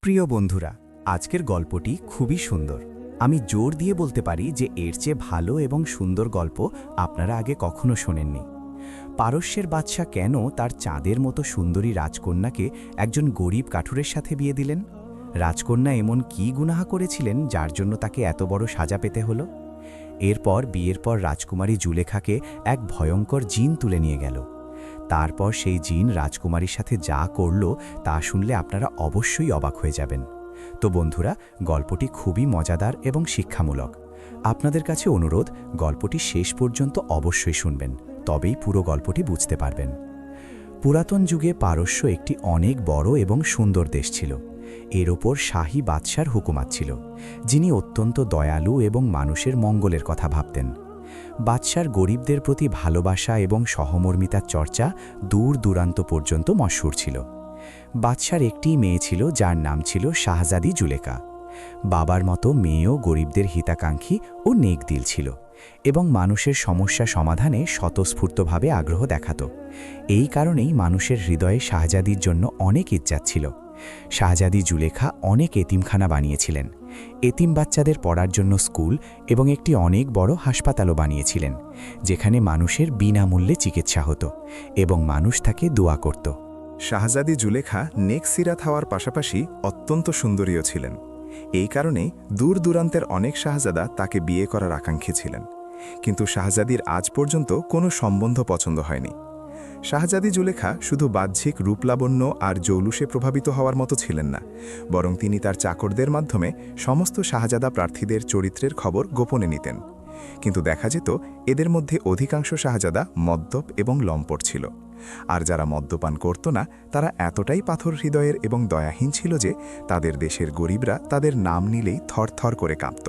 প্রিয় বন্ধুরা, আজকের গল্পটি খুবই সুন্দর। আমি জোর দিয়ে বলতে পারি যে এর চেয়ে ভালো এবং সুন্দর গল্প আপনারা আগে কখনো শোনেননি। পারস্যের বাদশা কেন তার চাঁদের মতো সুন্দরী রাজকন্যাকে একজন গরিব কাঠুরের সাথে বিয়ে দিলেন? রাজকন্যা এমন কী গুনাহা করেছিলেন যার জন্য তাকে এত বড় সাজা পেতে হলো? এরপর বিয়ের পর রাজকুমারী জুলেখাকে এক ভয়ঙ্কর জিন তুলে নিয়ে গেল। তারপর সেই জিন রাজকুমারীর সাথে যা করল তা শুনলে আপনারা অবশ্যই অবাক হয়ে যাবেন। তো বন্ধুরা, গল্পটি খুবই মজাদার এবং শিক্ষামূলক। আপনাদের কাছে অনুরোধ, গল্পটি শেষ পর্যন্ত অবশ্যই শুনবেন, তবেই পুরো গল্পটি বুঝতে পারবেন। পুরাতন যুগে পারস্য একটি অনেক বড় এবং সুন্দর দেশ ছিল। এর ওপর শাহী বাদশার হুকুমাত ছিল, যিনি অত্যন্ত দয়ালু এবং মানুষের মঙ্গলের কথা ভাবতেন। বাদশার গরিবদের প্রতি ভালোবাসা এবং সহমর্মিতার চর্চা দূর দূরান্ত পর্যন্ত মশহুর ছিল। বাদশার একটিই মেয়ে ছিল, যার নাম ছিল শাহজাদি জুলেখা। বাবার মতো মেয়েও গরিবদের হিতাকাঙ্ক্ষী ও নেকদিল ছিল এবং মানুষের সমস্যা সমাধানে স্বতঃস্ফূর্তভাবে আগ্রহ দেখাত। এই কারণেই মানুষের হৃদয়ে শাহজাদির জন্য অনেক ইজ্জত ছিল। শাহজাদি জুলেখা অনেক এতিমখানা বানিয়েছিলেন। এতিম বাচ্চাদের পড়ার জন্য স্কুল এবং একটি অনেক বড় হাসপাতালও বানিয়েছিলেন, যেখানে মানুষের বিনামূল্যে চিকিৎসা হতো এবং মানুষ তাকে দোয়া করত। শাহজাদি জুলেখা নেকসিরাত হওয়ার পাশাপাশি অত্যন্ত সুন্দরীও ছিলেন। এই কারণেই দূর দূরান্তের অনেক শাহজাদা তাকে বিয়ে করার আকাঙ্ক্ষী ছিলেন, কিন্তু শাহজাদির আজ পর্যন্ত কোনো সম্বন্ধ পছন্দ হয়নি। শাহজাদি জুলেখা শুধু বাহ্যিক রূপলাবণ্য আর জৌলুসে প্রভাবিত হওয়ার মতো ছিলেন না, বরং তিনি তার চাকরদের মাধ্যমে সমস্ত শাহজাদা প্রার্থীদের চরিত্রের খবর গোপনে নিতেন। কিন্তু দেখা যেত এদের মধ্যে অধিকাংশ শাহজাদা মদ্যপ এবং লম্পট ছিল, আর যারা মদ্যপান করত না তারা এতটাই পাথর হৃদয়ের এবং দয়াহীন ছিল যে তাদের দেশের গরিবরা তাদের নাম নিলেই থরথর করে কাঁপত।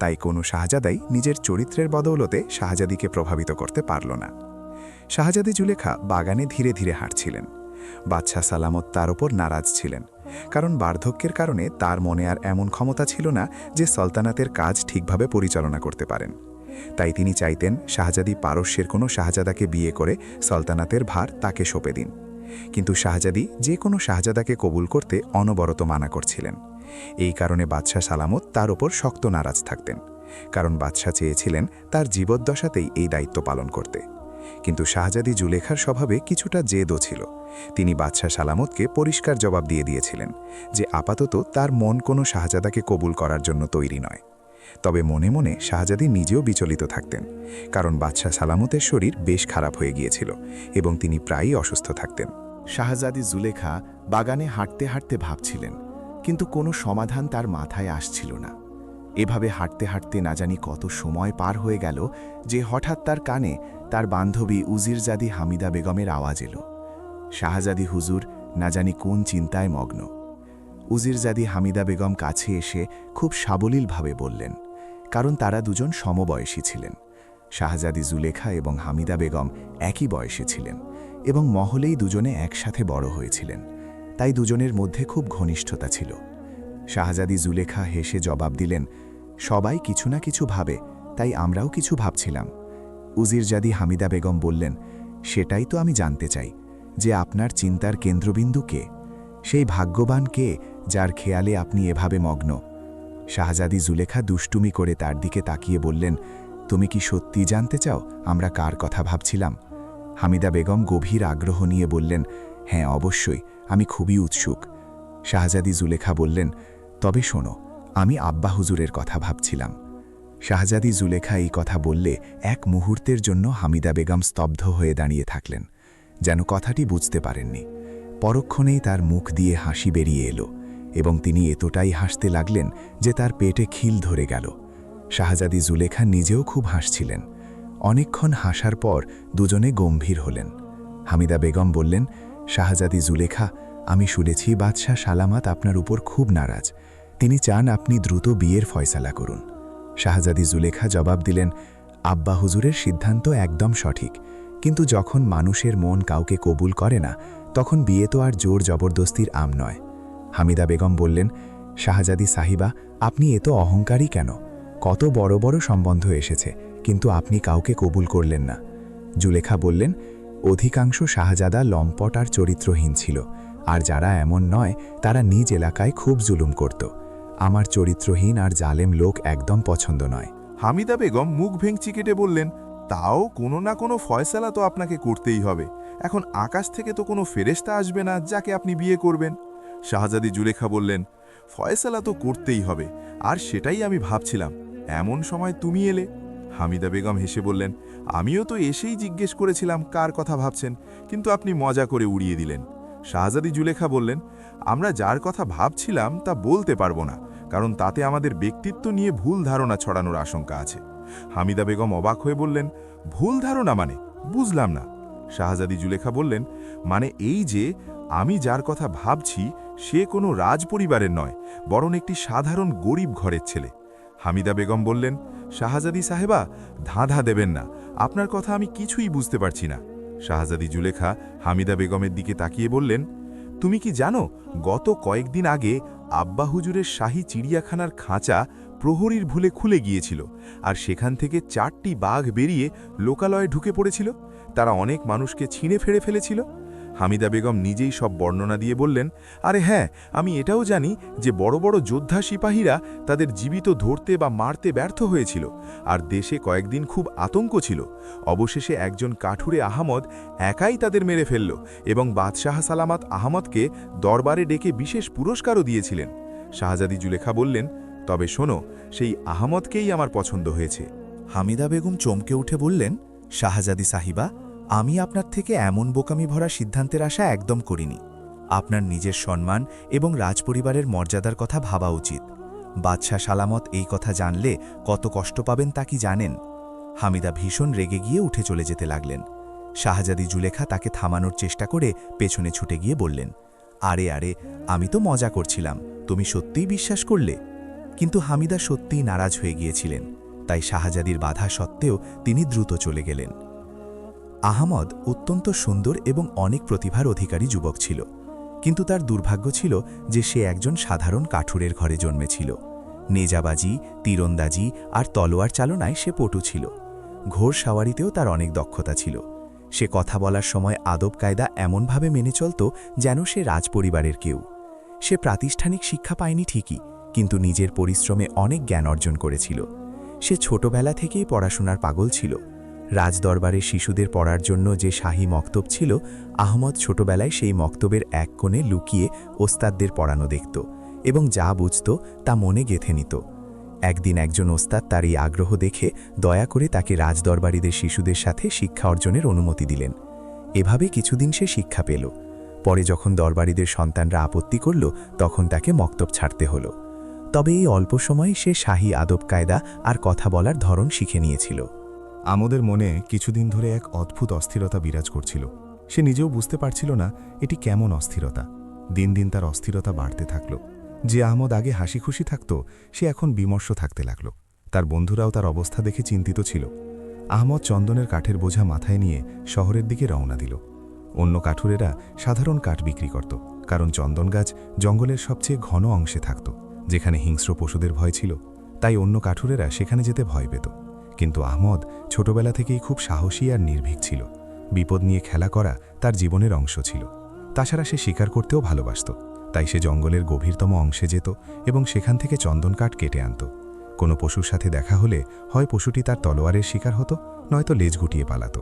তাই কোনো শাহজাদাই নিজের চরিত্রের বদৌলতে শাহজাদিকে প্রভাবিত করতে পারল না। শাহজাদি জুলেখা বাগানে ধীরে ধীরে হাঁটছিলেন। বাদশাহ সালামত তার ওপর নারাজ ছিলেন, কারণ বার্ধক্যের কারণে তার মনে আর এমন ক্ষমতা ছিল না যে সালতানাতের কাজ ঠিকভাবে পরিচালনা করতে পারেন। তাই তিনি চাইতেন শাহজাদি পারস্যের কোনো শাহজাদাকে বিয়ে করে সালতানাতের ভার তাকে সঁপে দিন। কিন্তু শাহজাদি যে কোনো শাহজাদাকে কবুল করতে অনবরত মানা করছিলেন। এই কারণে বাদশাহ সালামত তার ওপর শক্ত নারাজ থাকতেন, কারণ বাদশাহ চেয়েছিলেন তার জীবদ্দশাতেই এই দায়িত্ব পালন করতে। কিন্তু শাহজাদি জুলেখার স্বভাবে কিছুটা জেদও ছিল। তিনি বাদশাহ সালামতকে পরিষ্কার জবাব দিয়ে দিয়েছিলেন যে আপাতত তার মন কোনো শাহজাদাকে কবুল করার জন্য তৈরি নয়। তবে মনে মনে শাহজাদি নিজেও বিচলিত থাকতেন, কারণ বাদশাহ সালামতের শরীর বেশ খারাপ হয়ে গিয়েছিল এবং তিনি প্রায়ই অসুস্থ থাকতেন। শাহজাদি জুলেখা বাগানে হাঁটতে হাঁটতে ভাবছিলেন, কিন্তু কোনো সমাধান তার মাথায় আসছিল না। এভাবে হাঁটতে হাঁটতে না জানি কত সময় পার হয়ে গেল যে হঠাৎ তার কানে তার বান্ধবী উজিরজাদি হামিদা বেগমের আওয়াজ এলো। শাহজাদি হুজুর না জানি কোন চিন্তায় মগ্ন। উজিরজাদি হামিদা বেগম কাছে এসে খুব সাবলীলভাবে বললেন, কারণ তারা দুজন সমবয়সী ছিলেন। শাহজাদি জুলেখা এবং হামিদা বেগম একই বয়সে ছিলেন এবং মহলেই দুজনে একসাথে বড় হয়েছিলেন, তাই দুজনের মধ্যে খুব ঘনিষ্ঠতা ছিল। শাহজাদি জুলেখা হেসে জবাব দিলেন, সবাই কিছু না কিছু ভাবে, তাই আমরাও কিছু ভাবছিলাম। উজিরজাদি হামিদা বেগম বললেন, সেটাই তো আমি জানতে চাই যে আপনার চিন্তার কেন্দ্রবিন্দু কে, সেই ভাগ্যবান কে যার খেয়ালে আপনি এভাবে মগ্ন। শাহজাদি জুলেখা দুষ্টুমি করে তার দিকে তাকিয়ে বললেন, তুমি কি সত্যি জানতে চাও আমরা কার কথা ভাবছিলাম? হামিদা বেগম গভীর আগ্রহ নিয়ে বললেন, হ্যাঁ অবশ্যই, আমি খুবই উৎসুক। শাহজাদি জুলেখা বললেন, তবে শোনো, আমি আব্বা হুজুরের কথা ভাবছিলাম। শাহজাদি জুলেখা এই কথা বললে এক মুহূর্তের জন্য হামিদা বেগম স্তব্ধ হয়ে দাঁড়িয়ে থাকলেন, যেন কথাটি বুঝতে পারেননি। পরক্ষণেই তার মুখ দিয়ে হাসি বেরিয়ে এলো এবং তিনি এতটাই হাসতে লাগলেন যে তার পেটে খিল ধরে গেল। শাহজাদি জুলেখা নিজেও খুব হাসছিলেন। অনেকক্ষণ হাসার পর দুজনে গম্ভীর হলেন। হামিদা বেগম বললেন, শাহজাদি জুলেখা, আমি শুনেছি বাদশাহ সালামত আপনার উপর খুব নারাজ। তিনি চান আপনি দ্রুত বিয়ের ফয়সালা করুন। শাহজাদি জুলেখা জবাব দিলেন, আব্বা হুজুরের সিদ্ধান্ত একদম সঠিক, কিন্তু যখন মানুষের মন কাউকে কবুল করে না তখন বিয়ে তো আর জোর জবরদস্তির আম নয়। হামিদা বেগম বললেন, শাহজাদি সাহিবা, আপনি এত অহংকারী কেন? কত বড় বড় সম্বন্ধ এসেছে, কিন্তু আপনি কাউকে কবুল করলেন না। জুলেখা বললেন, অধিকাংশ শাহজাদা লম্পট আর চরিত্রহীন ছিল, আর যারা এমন নয় তারা নিজ এলাকায় খুব জুলুম করত। আমার চরিত্রহীন আর জালেম লোক একদম পছন্দ নয়। হামিদা বেগম মুখ ভেঙচি কেটে বললেন, তাও কোনো না কোনো ফয়সালা তো আপনাকে করতেই হবে। এখন আকাশ থেকে তো কোনো ফেরেশতা আসবে না যাকে আপনি বিয়ে করবেন। শাহজাদি জুলেখা বললেন, ফয়সালা তো করতেই হবে, আর সেটাই আমি ভাবছিলাম, এমন সময় তুমি এলে। হামিদা বেগম হেসে বললেন, আমিও তো এসেই জিজ্ঞেস করেছিলাম কার কথা ভাবছেন, কিন্তু আপনি মজা করে উড়িয়ে দিলেন। শাহজাদি জুলেখা বললেন, আমরা যার কথা ভাবছিলাম তা বলতে পারবো না, কারণ তাতে আমাদের ব্যক্তিত্ব নিয়ে ভুল ধারণা ছড়ানোর আশঙ্কা আছে। হামিদা বেগম অবাক হয়ে বললেন, ভুল ধারণা মানে? বুঝলাম না। শাহজাদি জুলেখা বললেন, মানে এই যে আমি যার কথা ভাবছি সে কোনো রাজপরিবারের নয়, বরং একটি সাধারণ গরিব ঘরের ছেলে। হামিদা বেগম বললেন, শাহজাদি সাহেবা, ধাঁধা দেবেন না, আপনার কথা আমি কিছুই বুঝতে পারছি না। শাহজাদি জুলেখা হামিদা বেগমের দিকে তাকিয়ে বললেন, তুমি কি জানো গত কয়েকদিন আগে আব্বা হুজুরের শাহী চিড়িয়াখানার খাঁচা প্রহরীর ভুলে খুলে গিয়েছিল, আর সেখান থেকে 4টি বাঘ বেরিয়ে লোকালয়ে ঢুকে পড়েছিল। তারা অনেক মানুষকে ছিঁড়ে ফেড়ে ফেলেছিল। হামিদা বেগম নিজেই সব বর্ণনা দিয়ে বললেন, আরে হ্যাঁ, আমি এটাও জানি যে বড় বড় যোদ্ধা সিপাহীরা তাদের জীবিত ধরতে বা মারতে ব্যর্থ হয়েছিল, আর দেশে কয়েকদিন খুব আতঙ্ক ছিল। অবশেষে একজন কাঠুরে আহমদ একাই তাদের মেরে ফেলল এবং বাদশাহ সালামত আহমদকে দরবারে ডেকে বিশেষ পুরস্কারও দিয়েছিলেন। শাহজাদি জুলেখা বললেন, তবে শোনো, সেই আহমদকেই আমার পছন্দ হয়েছে। হামিদা বেগম চমকে উঠে বললেন, শাহজাদি সাহিবা, আমি আপনার থেকে এমন বোকামি ভরা সিদ্ধান্তের আশা একদম করিনি। আপনার নিজের সম্মান এবং রাজপরিবারের মর্যাদার কথা ভাবা উচিত। বাদশাহ সালামত এই কথা জানলে কত কষ্ট পাবেন তা কি জানেন? হামিদা ভীষণ রেগে গিয়ে উঠে চলে যেতে লাগলেন। শাহজাদি জুলেখা তাকে থামানোর চেষ্টা করে পেছনে ছুটে গিয়ে বললেন, আরে আরে, আমি তো মজা করছিলাম, তুমি সত্যিই বিশ্বাস করলে? কিন্তু হামিদা সত্যিই নারাজ হয়ে গিয়েছিলেন, তাই শাহজাদির বাধা সত্ত্বেও তিনি দ্রুত চলে গেলেন। আহমদ অত্যন্ত সুন্দর এবং অনেক প্রতিভার অধিকারী যুবক ছিল, কিন্তু তার দুর্ভাগ্য ছিল যে সে একজন সাধারণ কাঠুরের ঘরে জন্মেছিল। নেজাবাজি, তীরন্দাজি আর তলোয়ার চালনায় সে পটু ছিল। ঘোড় সাওয়ারিতেও তার অনেক দক্ষতা ছিল। সে কথা বলার সময় আদব কায়দা এমনভাবে মেনে চলত যেন সে রাজপরিবারের কেউ। সে প্রাতিষ্ঠানিক শিক্ষা পায়নি ঠিকই, কিন্তু নিজের পরিশ্রমে অনেক জ্ঞান অর্জন করেছিল। সে ছোটবেলা থেকেই পড়াশোনার পাগল ছিল। রাজদরবারে শিশুদের পড়ার জন্য যে শাহী মক্তব ছিল, আহমদ ছোটবেলায় সেই মক্তবের এক কোণে লুকিয়ে ওস্তাদদের পড়ানো দেখত এবং যা বুঝত তা মনে গেঁথে নিত। একদিন একজন ওস্তাদ তার এই আগ্রহ দেখে দয়া করে তাকে রাজদরবারীদের শিশুদের সাথে শিক্ষা অর্জনের অনুমতি দিলেন। এভাবে কিছুদিন সে শিক্ষা পেল। পরে যখন দরবারীদের সন্তানরা আপত্তি করল, তখন তাকে মক্তব ছাড়তে হলো। তবে এই অল্প সময়ে সে শাহী আদব কায়দা আর কথা বলার ধরন শিখে নিয়েছিল। আমাদের মনে কিছুদিন ধরে এক অদ্ভুত অস্থিরতা বিরাজ করছিল। সে নিজেও বুঝতে পারছিল না এটি কেমন অস্থিরতা। দিন দিন তার অস্থিরতা বাড়তে থাকল। যে আহমদ আগে হাসি খুশি থাকত, সে এখন বিমর্ষ থাকতে লাগল। তার বন্ধুরাও তার অবস্থা দেখে চিন্তিত ছিল। আহমদ চন্দনের কাঠের বোঝা মাথায় নিয়ে শহরের দিকে রওনা দিল। অন্য কাঠুরেরা সাধারণ কাঠ বিক্রি করত, কারণ চন্দন গাছ জঙ্গলের সবচেয়ে ঘন অংশে থাকত, যেখানে হিংস্র পশুদের ভয় ছিল। তাই অন্য কাঠুরেরা সেখানে যেতে ভয় পেত। কিন্তু আহমদ ছোটবেলা থেকেই খুব সাহসী আর নির্ভীক ছিল। বিপদ নিয়ে খেলা করা তার জীবনের অংশ ছিল। তাছাড়া সে শিকার করতেও ভালোবাসত। তাই সে জঙ্গলের গভীরতম অংশে যেত এবং সেখান থেকে চন্দন কাঠ কেটে আনত। কোনো পশুর সাথে দেখা হলে হয় পশুটি তার তলোয়ারের শিকার হতো, নয়তো লেজ গুটিয়ে পালাত।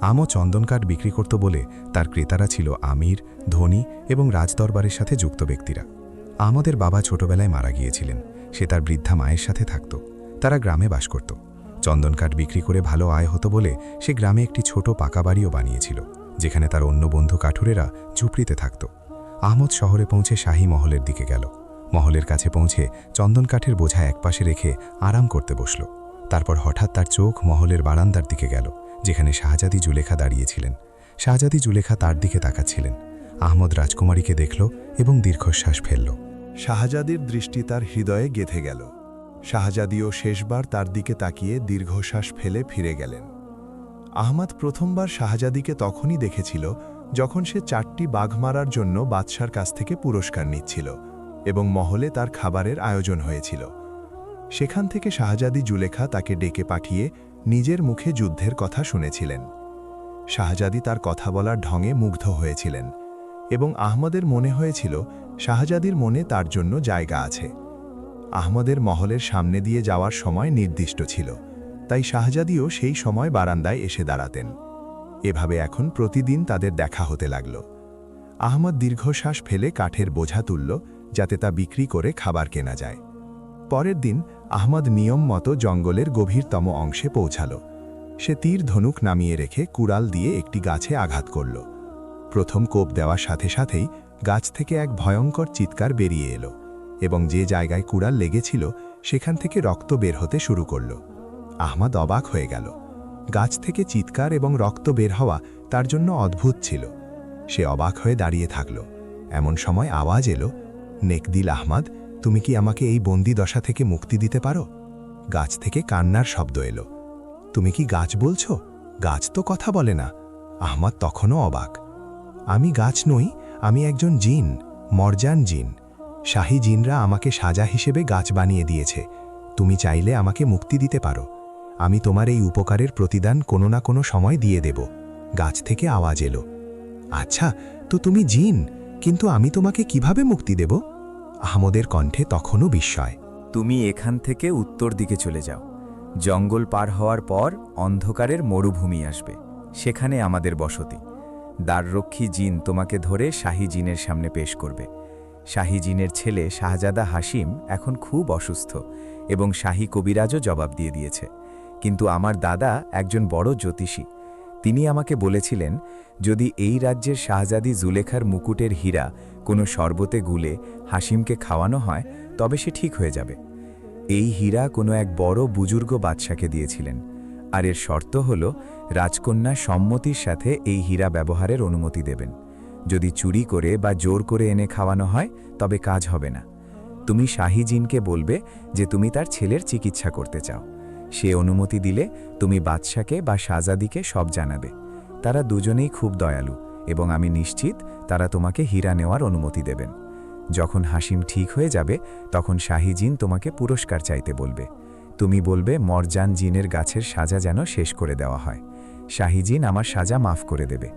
আহমদ চন্দন কাঠ বিক্রি করত বলে তার ক্রেতারা ছিল আমির, ধনী এবং রাজদরবারের সাথে যুক্ত ব্যক্তিরা। আহমদের বাবা ছোটবেলায় মারা গিয়েছিলেন। সে তার বৃদ্ধা মায়ের সাথে থাকত। তারা গ্রামে বাস করত। চন্দন কাঠ বিক্রি করে ভালো আয় হতো বলে সে গ্রামে একটি ছোট পাকা বাড়িও বানিয়েছিল, যেখানে তার অন্য বন্ধু কাঠুরেরা ঝুপড়িতে থাকত। আহমদ শহরে পৌঁছে শাহী মহলের দিকে গেল। মহলের কাছে পৌঁছে চন্দন কাঠের বোঝা একপাশে রেখে আরাম করতে বসল। তারপর হঠাৎ তার চোখ মহলের বারান্দার দিকে গেল, যেখানে শাহজাদি জুলেখা দাঁড়িয়েছিলেন। শাহজাদি জুলেখা তার দিকে তাকাচ্ছিলেন। আহমদ রাজকুমারীকে দেখল এবং দীর্ঘশ্বাস ফেলল। শাহজাদির দৃষ্টি তার হৃদয়ে গেঁথে গেল। শাহজাদিও শেষবার তার দিকে তাকিয়ে দীর্ঘশ্বাস ফেলে ফিরে গেলেন। আহমদ প্রথমবার শাহজাদিকে তখনই দেখেছিল যখন সে 4টি বাঘ মারার জন্য বাদশার কাছ থেকে পুরস্কার নিচ্ছিল এবং মহলে তার খাবারের আয়োজন হয়েছিল। সেখান থেকে শাহজাদি জুলেখা তাকে ডেকে পাঠিয়ে নিজের মুখে যুদ্ধের কথা শুনেছিলেন। শাহজাদি তার কথা বলার ঢঙে মুগ্ধ হয়েছিলেন। এবং আহমদের মনে হয়েছিল শাহজাদির মনে তার জন্য জায়গা আছে। আহমদের মহলের সামনে দিয়ে যাওয়ার সময় নির্দিষ্ট ছিল, তাই শাহজাদিও সেই সময় বারান্দায় এসে দাঁড়াতেন। এভাবে এখন প্রতিদিন তাদের দেখা হতে লাগল। আহমদ দীর্ঘশ্বাস ফেলে কাঠের বোঝা তুলল, যাতে তা বিক্রি করে খাবার কেনা যায়। পরের দিন আহমদ নিয়ম মতো জঙ্গলের গভীরতম অংশে পৌঁছাল। সে তীর ধনুক নামিয়ে রেখে কুড়াল দিয়ে একটি গাছে আঘাত করল। প্রথম কোপ দেওয়ার সাথে সাথেই গাছ থেকে এক ভয়ঙ্কর চিৎকার বেরিয়ে এলো এবং যে জায়গায় কুড়াল লেগেছিল সেখান থেকে রক্ত বের হতে শুরু করল। আহমদ অবাক হয়ে গেল। গাছ থেকে চিৎকার এবং রক্ত বের হওয়া তার জন্য অদ্ভুত ছিল। সে অবাক হয়ে দাঁড়িয়ে থাকল। এমন সময় আওয়াজ এলো, নেকদিল আহমদ, তুমি কি আমাকে এই বন্দি দশা থেকে মুক্তি দিতে পারো? গাছ থেকে কান্নার শব্দ এলো। তুমি কি গাছ বলছো? গাছ তো কথা বলে না। আহমদ তখনও অবাক। আমি গাছ নই, আমি একজন জিন, মরজান জিন। শাহী জিনরা আমাকে সাজা হিসেবে গাছ বানিয়ে দিয়েছে। তুমি চাইলে আমাকে মুক্তি দিতে পারো। আমি তোমার এই উপকারের প্রতিদান কোনো না কোনো সময় দিয়ে দেব। গাছ থেকে আওয়াজ এলো। আচ্ছা, তো তুমি জিন, কিন্তু আমি তোমাকে কিভাবে মুক্তি দেব? আহমদের কণ্ঠে তখনও বিস্ময়। তুমি এখান থেকে উত্তর দিকে চলে যাও। জঙ্গল পার হওয়ার পর অন্ধকারের মরুভূমি আসবে, সেখানে আমাদের বসতি। দ্বাররক্ষী জিন তোমাকে ধরে শাহী জিনের সামনে পেশ করবে। শাহী জিনের ছেলে শাহজাদা হাসিম এখন খুব অসুস্থ এবং শাহী কবিরাজও জবাব দিয়ে দিয়েছে। কিন্তু আমার দাদা একজন বড় জ্যোতিষী। তিনি আমাকে বলেছিলেন, যদি এই রাজ্যের শাহজাদি জুলেখার মুকুটের হীরা কোনো শরবতে গুলে হাসিমকে খাওয়ানো হয় তবে সে ঠিক হয়ে যাবে। এই হীরা কোনো এক বড় বুজুর্গ বাদশাকে দিয়েছিলেন, আর এর শর্ত হল রাজকন্যা সম্মতির সাথে এই হীরা ব্যবহারের অনুমতি দেবেন। যদি চুরি করে বা জোর করে এনে খাওয়ানো হয় তবে কাজ হবে না। তুমি শাহী জিনকে বলবে যে তুমি তার ছেলের চিকিৎসা করতে চাও। সে অনুমতি দিলে তুমি বাদশাকে বা শাহজাদিকে সব জানাবে। তারা দুজনেই খুব দয়ালু এবং আমি নিশ্চিত তারা তোমাকে হীরা নেওয়ার অনুমতি দেবেন। যখন হাসিম ঠিক হয়ে যাবে তখন শাহী জিন তোমাকে পুরস্কার চাইতে বলবে। তুমি বলবে মরজান জিনের গাছের সাজা যেন শেষ করে দেওয়া হয়। শাহী জিন আমার সাজা মাফ করে দেবে।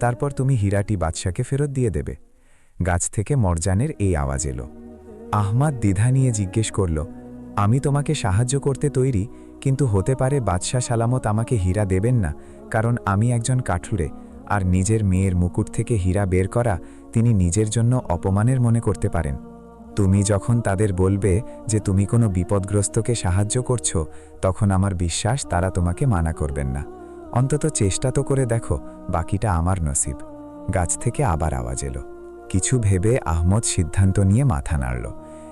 তারপর তুমি হীরাটি বাদশাকে ফেরত দিয়ে দেবে। গাছ থেকে মরজানের এই আওয়াজ এলো। আহমদ দ্বিধা নিয়ে জিজ্ঞেস করল, আমি তোমাকে সাহায্য করতে তৈরি, কিন্তু হতে পারে বাদশাহ সালামত আমাকে হীরা দেবেন না, কারণ আমি একজন কাঠুরে, আর নিজের মেয়ের মুকুট থেকে হীরা বের করা তিনি নিজের জন্য অপমানের মনে করতে পারেন। তুমি যখন তাদের বলবে যে তুমি কোনো বিপদগ্রস্তকে সাহায্য করছো, তখন আমার বিশ্বাস তারা তোমাকে মানা করবেন না। অন্তত চেষ্টা তো করে দেখো, বাকিটা আমার নসিব। গাছ থেকে আবার আওয়াজ এলো। কিছু ভেবে আহমদ সিদ্ধান্ত নিয়ে মাথা নাড়ল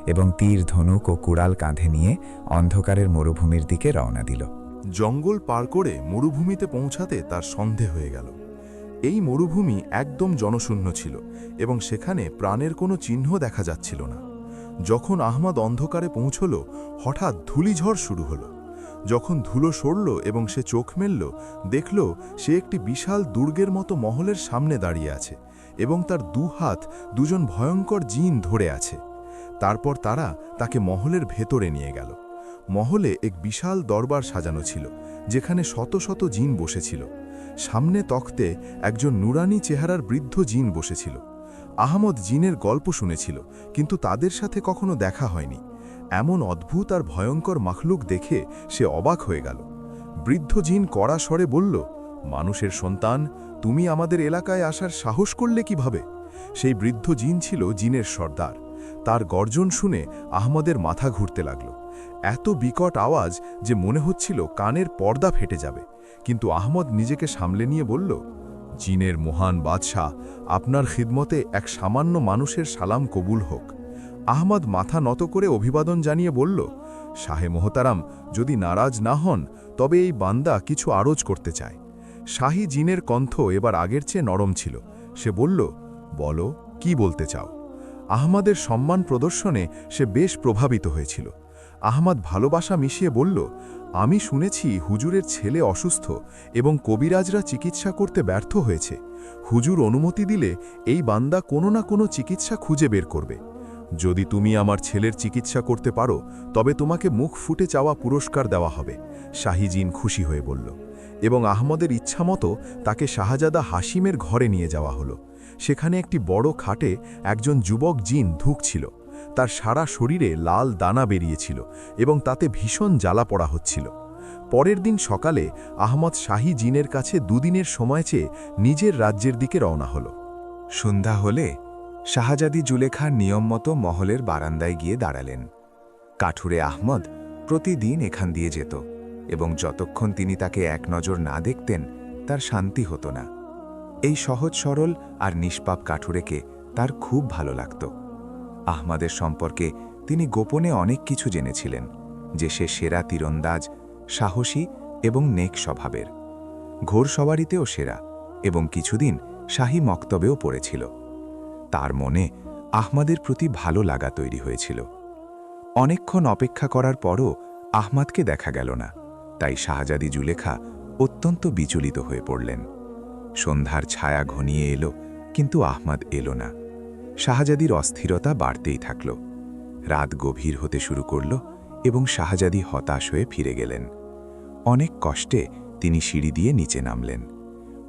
এবং তীর ধনুক ও কুড়াল কাঁধে নিয়ে অন্ধকারের মরুভূমির দিকে রওনা দিল। জঙ্গল পার করে মরুভূমিতে পৌঁছাতে তার সন্দেহ হয়ে গেল। এই মরুভূমি একদম জনশূন্য ছিল এবং সেখানে প্রাণের কোনো চিহ্ন দেখা যাচ্ছিল না। যখন আহমদ অন্ধকারে পৌঁছল, হঠাৎ ধূলিঝড় শুরু হলো। যখন ধুলো সরল এবং সে চোখ মেলল, দেখল সে একটি বিশাল দুর্গের মতো মহলের সামনে দাঁড়িয়ে আছে এবং তার হাত দুজন ভয়ঙ্কর জিন ধরে আছে। তারপর তারা তাকে মহলের ভেতরে নিয়ে গেল। মহলে এক বিশাল দরবার সাজানো ছিল, যেখানে শত শত জিন বসেছিল। সামনে তখতে একজন নুরানি চেহারার বৃদ্ধ জিন বসেছিল। আহমদ জিনের গল্প শুনেছিল, কিন্তু তাদের সাথে কখনো দেখা হয়নি। এমন অদ্ভুত আর ভয়ঙ্কর মাখলুক দেখে সে অবাক হয়ে গেল। বৃদ্ধ জিন কড়া স্বরে বলল, মানুষের সন্তান, তুমি আমাদের এলাকায় আসার সাহস করলে কিভাবে? সেই বৃদ্ধ জিন ছিল জিনের সর্দার। তার গর্জন শুনে আহমদের মাথা ঘুরতে লাগল। এত বিকট আওয়াজ যে মনে হচ্ছিল কানের পর্দা ফেটে যাবে। কিন্তু আহমদ নিজেকে সামলে নিয়ে বলল, জিনের মহান বাদশাহ, আপনার খিদমতে এক সামান্য মানুষের সালাম কবুল হোক। আহমদ মাথা নত করে অভিবাদন জানিয়ে বলল, শাহে মোহতারাম, যদি নারাজ না হন তবে এই বান্দা কিছু আরজ করতে চায়। শাহী জিনের কণ্ঠ এবার আগের চেয়ে নরম ছিল। সে বলল, বলো, কি বলতে চাও? আহমদের সম্মান প্রদর্শনে সে বেশ প্রভাবিত হয়েছিল। আহমদ ভালোবাসা মিশিয়ে বলল, আমি শুনেছি হুজুরের ছেলে অসুস্থ এবং কবিরাজরা চিকিৎসা করতে ব্যর্থ হয়েছে। হুজুর অনুমতি দিলে এই বান্দা কোনো না কোনো চিকিৎসা খুঁজে বের করবে। যদি তুমি আমার ছেলের চিকিৎসা করতে পারো তবে তোমাকে মুখ ফুটে চাওয়া পুরস্কার দেওয়া হবে। শাহী জিন খুশি হয়ে বলল এবং আহমদের ইচ্ছামতো তাকে শাহজাদা হাসিমের ঘরে নিয়ে যাওয়া হলো। সেখানে একটি বড় খাটে একজন যুবক জিন ধুঁকছিল। তার সারা শরীরে লাল দানা বেরিয়েছিল এবং তাতে ভীষণ জ্বালা পড়া হচ্ছিল। পরের দিন সকালে আহমদ শাহী জিনের কাছে দুদিনের সময় চেয়ে নিজের রাজ্যের দিকে রওনা হল। সন্ধ্যা হলে শাহজাদি জুলেখা নিয়মমতো মহলের বারান্দায় গিয়ে দাঁড়ালেন। কাঠুরে আহমদ প্রতিদিন এখান দিয়ে যেত এবং যতক্ষণ তিনি তাকে এক নজর না দেখতেন তার শান্তি হতো না। এই সহজ সরল আর নিষ্পাপ কাঠুরেকে তার খুব ভালো লাগত। আহমদের সম্পর্কে তিনি গোপনে অনেক কিছু জেনেছিলেন, যে সে সেরা তীরন্দাজ, সাহসী এবং নেক স্বভাবের, ঘোড়সওয়ারিতেও সেরা এবং কিছুদিন শাহী মক্তবেও পড়েছিল। তার মনে আহমদের প্রতি ভালো লাগা তৈরি হয়েছিল। অনেকক্ষণ অপেক্ষা করার পরও আহমদকে দেখা গেল না, তাই শাহজাদি জুলেখা অত্যন্ত বিচলিত হয়ে পড়লেন। সন্ধ্যার ছায়া ঘনিয়ে এলো, কিন্তু আহমদ এলো না। শাহজাদির অস্থিরতা বাড়তেই থাকল। রাত গভীর হতে শুরু করল এবং শাহজাদি হতাশ হয়ে ফিরে গেলেন। অনেক কষ্টে তিনি সিঁড়ি দিয়ে নিচে নামলেন।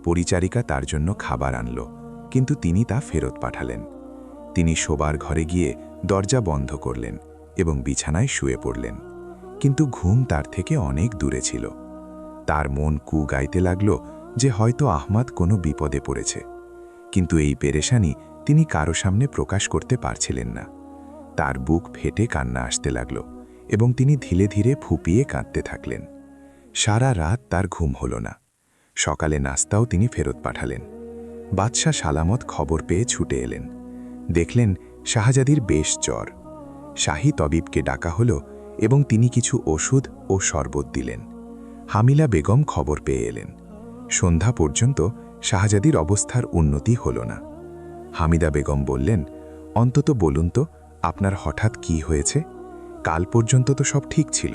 পরিচারিকা তার জন্য খাবার আনল, কিন্তু তিনি তা ফেরত পাঠালেন। তিনি শোবার ঘরে গিয়ে দরজা বন্ধ করলেন এবং বিছানায় শুয়ে পড়লেন, কিন্তু ঘুম তার থেকে অনেক দূরে ছিল। তার মন কু গাইতে লাগল যে হয়তো আহমদ কোনো বিপদে পড়েছে, কিন্তু এই পেরেশানি তিনি কারো সামনে প্রকাশ করতে পারছিলেন না। তার বুক ফেটে কান্না আসতে লাগল এবং তিনি ধীরে ধীরে ফুঁপিয়ে কাঁদতে থাকলেন। সারা রাত তার ঘুম হল না। সকালে নাস্তাও তিনি ফেরত পাঠালেন। বাদশাহ সালামত খবর পেয়ে ছুটে এলেন। দেখলেন শাহজাদির বেশ জ্বর। শাহী তবিবকে ডাকা হল এবং তিনি কিছু ওষুধ ও শরবত দিলেন। হামিলা বেগম খবর পেয়ে এলেন। সন্ধ্যা পর্যন্ত শাহজাদির অবস্থার উন্নতি হল না। হামিদা বেগম বললেন, অন্তত বলুন তো আপনার হঠাৎ কি হয়েছে? কাল পর্যন্ত তো সব ঠিক ছিল।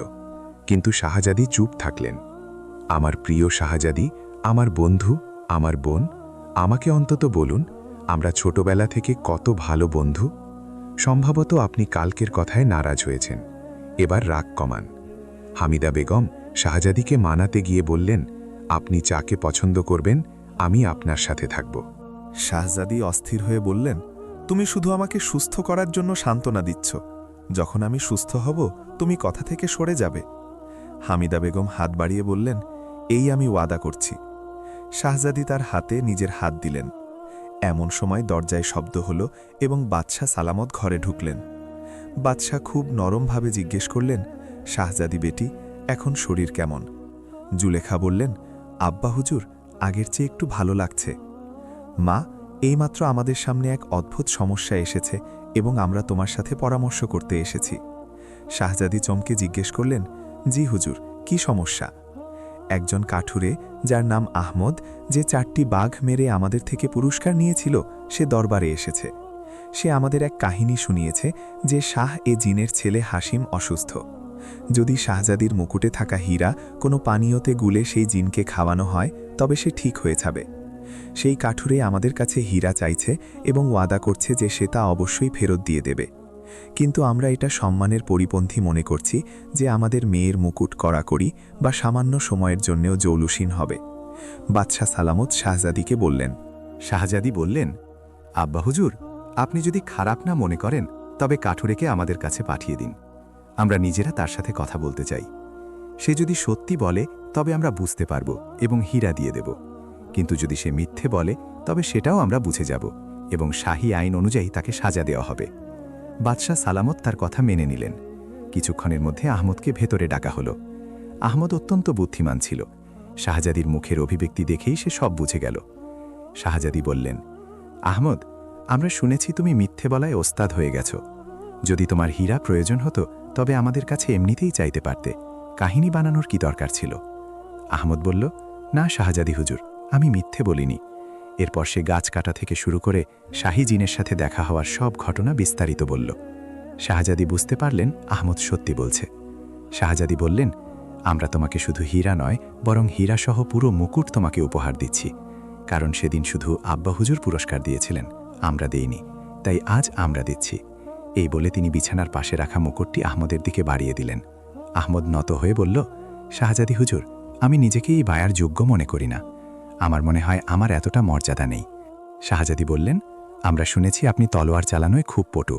কিন্তু শাহজাদি চুপ থাকলেন। আমার প্রিয় শাহজাদি, আমার বন্ধু, আমার বোন, আমাকে অন্তত বলুন, আমরা ছোটবেলা থেকে কত ভালো বন্ধু। সম্ভবত আপনি কালকের কথায় নারাজ হয়েছেন, এবার রাগ কমান। হামিদা বেগম শাহজাদিকে মানাতে গিয়ে বললেন, আপনি যাকে পছন্দ করবেন আমি আপনার সাথে থাকব। শাহজাদি অস্থির হয়ে বললেন, তুমি শুধু আমাকে সুস্থ করার জন্য সান্ত্বনা দিচ্ছ। যখন আমি সুস্থ হব তুমি কথা থেকে সরে যাবে। হামিদা বেগম হাত বাড়িয়ে বললেন, এই আমি ওয়াদা করছি। শাহজাদি তার হাতে নিজের হাত দিলেন। এমন সময় দরজায় শব্দ হল এবং বাদশাহ সালামত ঘরে ঢুকলেন। বাদশাহ খুব নরমভাবে জিজ্ঞেস করলেন, শাহজাদি বেটি, এখন শরীর কেমন? জুলেখা বললেন, আব্বা হুজুর, আগের চেয়ে একটু ভালো লাগছে। মা, এইমাত্র আমাদের সামনে এক অদ্ভুত সমস্যা এসেছে এবং আমরা তোমার সাথে পরামর্শ করতে এসেছি। শাহজাদি চমকে জিজ্ঞেস করলেন, জি হুজুর, কি সমস্যা? একজন কাঠুরে, যার নাম আহমদ, যে 4টি বাঘ মেরে আমাদের থেকে পুরস্কার নিয়েছিল, সে দরবারে এসেছে। সে আমাদের এক কাহিনী শুনিয়েছে যে শাহ এ জিনের ছেলে হাসিম অসুস্থ। যদি শাহজাদির মুকুটে থাকা হীরা কোনো পানীয়তে গুলে সেই জিনকে খাওয়ানো হয় তবে সে ঠিক হয়ে যাবে। সেই কাঠুরে আমাদের কাছে হীরা চাইছে এবং ওয়াদা করছে যে সে তা অবশ্যই ফেরত দিয়ে দেবে। কিন্তু আমরা এটা সম্মানের পরিপন্থী মনে করছি যে আমাদের মেয়ের মুকুট কড়াকড়ি বা সামান্য সময়ের জন্যেও জৌলুসীন হবে। বাদশাহ সালামত শাহজাদিকে বললেন। শাহজাদি বললেন, আব্বা হুজুর, আপনি যদি খারাপ না মনে করেন তবে কাঠুরেকে আমাদের কাছে পাঠিয়ে দিন। আমরা নিজেরা তার সাথে কথা বলতে চাই। সে যদি সত্যি বলে তবে আমরা বুঝতে পারব এবং হীরা দিয়ে দেব, কিন্তু যদি সে মিথ্যে বলে তবে সেটাও আমরা বুঝে যাব এবং শাহী আইন অনুযায়ী তাকে সাজা দেওয়া হবে। বাদশাহ সালামত তার কথা মেনে নিলেন। কিছুক্ষণের মধ্যে আহমদকে ভেতরে ডাকা হলো। আহমদ অত্যন্ত বুদ্ধিমান ছিল। শাহজাদির মুখের অভিব্যক্তি দেখেই সে সব বুঝে গেল। শাহজাদি বললেন, আহমদ, আমরা শুনেছি তুমি মিথ্যে বলায় ওস্তাদ হয়ে গেছ। যদি তোমার হীরা প্রয়োজন হতো তবে আমাদের কাছে এমনিতেই চাইতে পারতে, কাহিনী বানানোর কি দরকার ছিল? আহমদ বলল, না শাহজাদি হুজুর, আমি মিথ্যে বলিনি। এরপর সে গাছ কাটা থেকে শুরু করে শাহী জিনের সাথে দেখা হওয়ার সব ঘটনা বিস্তারিত বলল। শাহজাদি বুঝতে পারলেন আহমদ সত্যি বলছে। শাহজাদি বললেন, আমরা তোমাকে শুধু হীরা নয় বরং হীরাসহ পুরো মুকুট তোমাকে উপহার দিচ্ছি, কারণ সেদিন শুধু আব্বা হুজুর পুরস্কার দিয়েছিলেন, আমরা দেইনি, তাই আজ আমরা দিচ্ছি। এই বলে তিনি বিছানার পাশে রাখা মুকুটটি আহমদের দিকে বাড়িয়ে দিলেন। আহমদ নত হয়ে বলল, শাহজাদি হুজুর, আমি নিজেকে এই বায়ার যোগ্য মনে করি না। আমার মনে হয় আমার এতটা মর্যাদা নেই। শাহজাদি বললেন, আমরা শুনেছি আপনি তলোয়ার চালানোয় খুব পটু।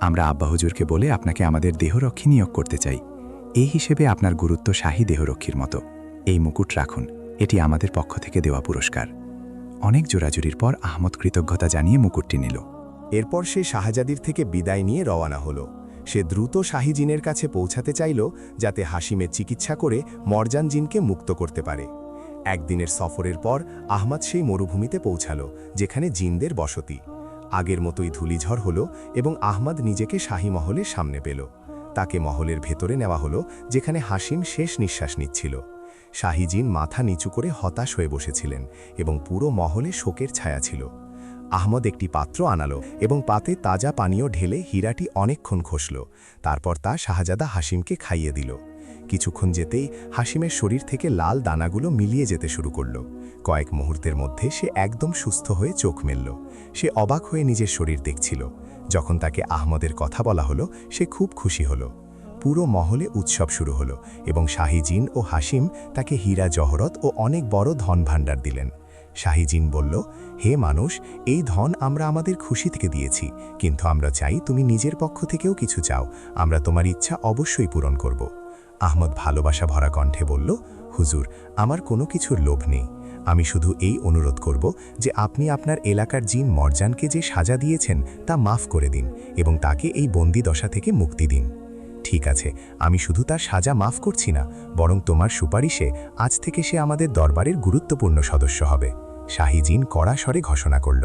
আমরা আব্বা হুজুরকে বলে আপনাকে আমাদের দেহরক্ষী নিয়োগ করতে চাই। এই হিসেবে আপনার গুরুত্ব শাহী দেহরক্ষীর মতো। এই মুকুট রাখুন, এটি আমাদের পক্ষ থেকে দেওয়া পুরস্কার। অনেক জোরাজুরির পর আহমদ কৃতজ্ঞতা জানিয়ে মুকুটটি নিল। এরপর সে শাহজাদির থেকে বিদায় নিয়ে রওনা হল। সে দ্রুত শাহী জিনের কাছে পৌঁছাতে চাইল, যাতে হাসিমের চিকিৎসা করে মরজান জিনকে মুক্ত করতে পারে। একদিনের সফরের পর আহমদ সেই মরুভূমিতে পৌঁছাল, যেখানে জিনদের বসতি। আগের মতোই ধূলিঝড় হল এবং আহমদ নিজেকে শাহী মহলের সামনে পেল। তাকে মহলের ভেতরে নেওয়া হলো, যেখানে হাসিম শেষ নিঃশ্বাস নিচ্ছিল। শাহী জিন মাথা নিচু করে হতাশ হয়ে বসেছিলেন এবং পুরো মহলে শোকের ছায়া ছিল। আহমদ একটি পাত্র আনালো এবং পাতে তাজা পানীয় ঢেলে হীরাটি অনেকক্ষণ ঘষল। তারপর তা শাহজাদা হাসিমকে খাইয়ে দিল। কিছুক্ষণ যেতেই হাসিমের শরীর থেকে লাল দানাগুলো মিলিয়ে যেতে শুরু করল। কয়েক মুহূর্তের মধ্যে সে একদম সুস্থ হয়ে চোখ মেলল। সে অবাক হয়ে নিজের শরীর দেখছিল। যখন তাকে আহমদের কথা বলা হলো, সে খুব খুশি হলো। পুরো মহলে উৎসব শুরু হলো এবং শাহী জিন ও হাসিম তাকে হীরা জহরত ও অনেক বড় ধন ভাণ্ডার দিলেন। শাহী জিন বলল, হে মানুষ, এই ধন আমরা আমাদের খুশি থেকে দিয়েছি, কিন্তু আমরা চাই তুমি নিজের পক্ষ থেকেও কিছু চাও। আমরা তোমার ইচ্ছা অবশ্যই পূরণ করব। আহমদ ভালোবাসা ভরা কণ্ঠে বলল, হুজুর, আমার কোনো কিছুর লোভ নেই। আমি শুধু এই অনুরোধ করব যে আপনি আপনার এলাকার জিন মরজানকে যে সাজা দিয়েছেন তা মাফ করে দিন এবং তাকে এই বন্দি দশা থেকে মুক্তি দিন। ঠিক আছে, আমি শুধু তার সাজা মাফ করছি না, বরং তোমার সুপারিশে আজ থেকে সে আমাদের দরবারের গুরুত্বপূর্ণ সদস্য হবে। শাহী জিন কড়া স্বরে ঘোষণা করল।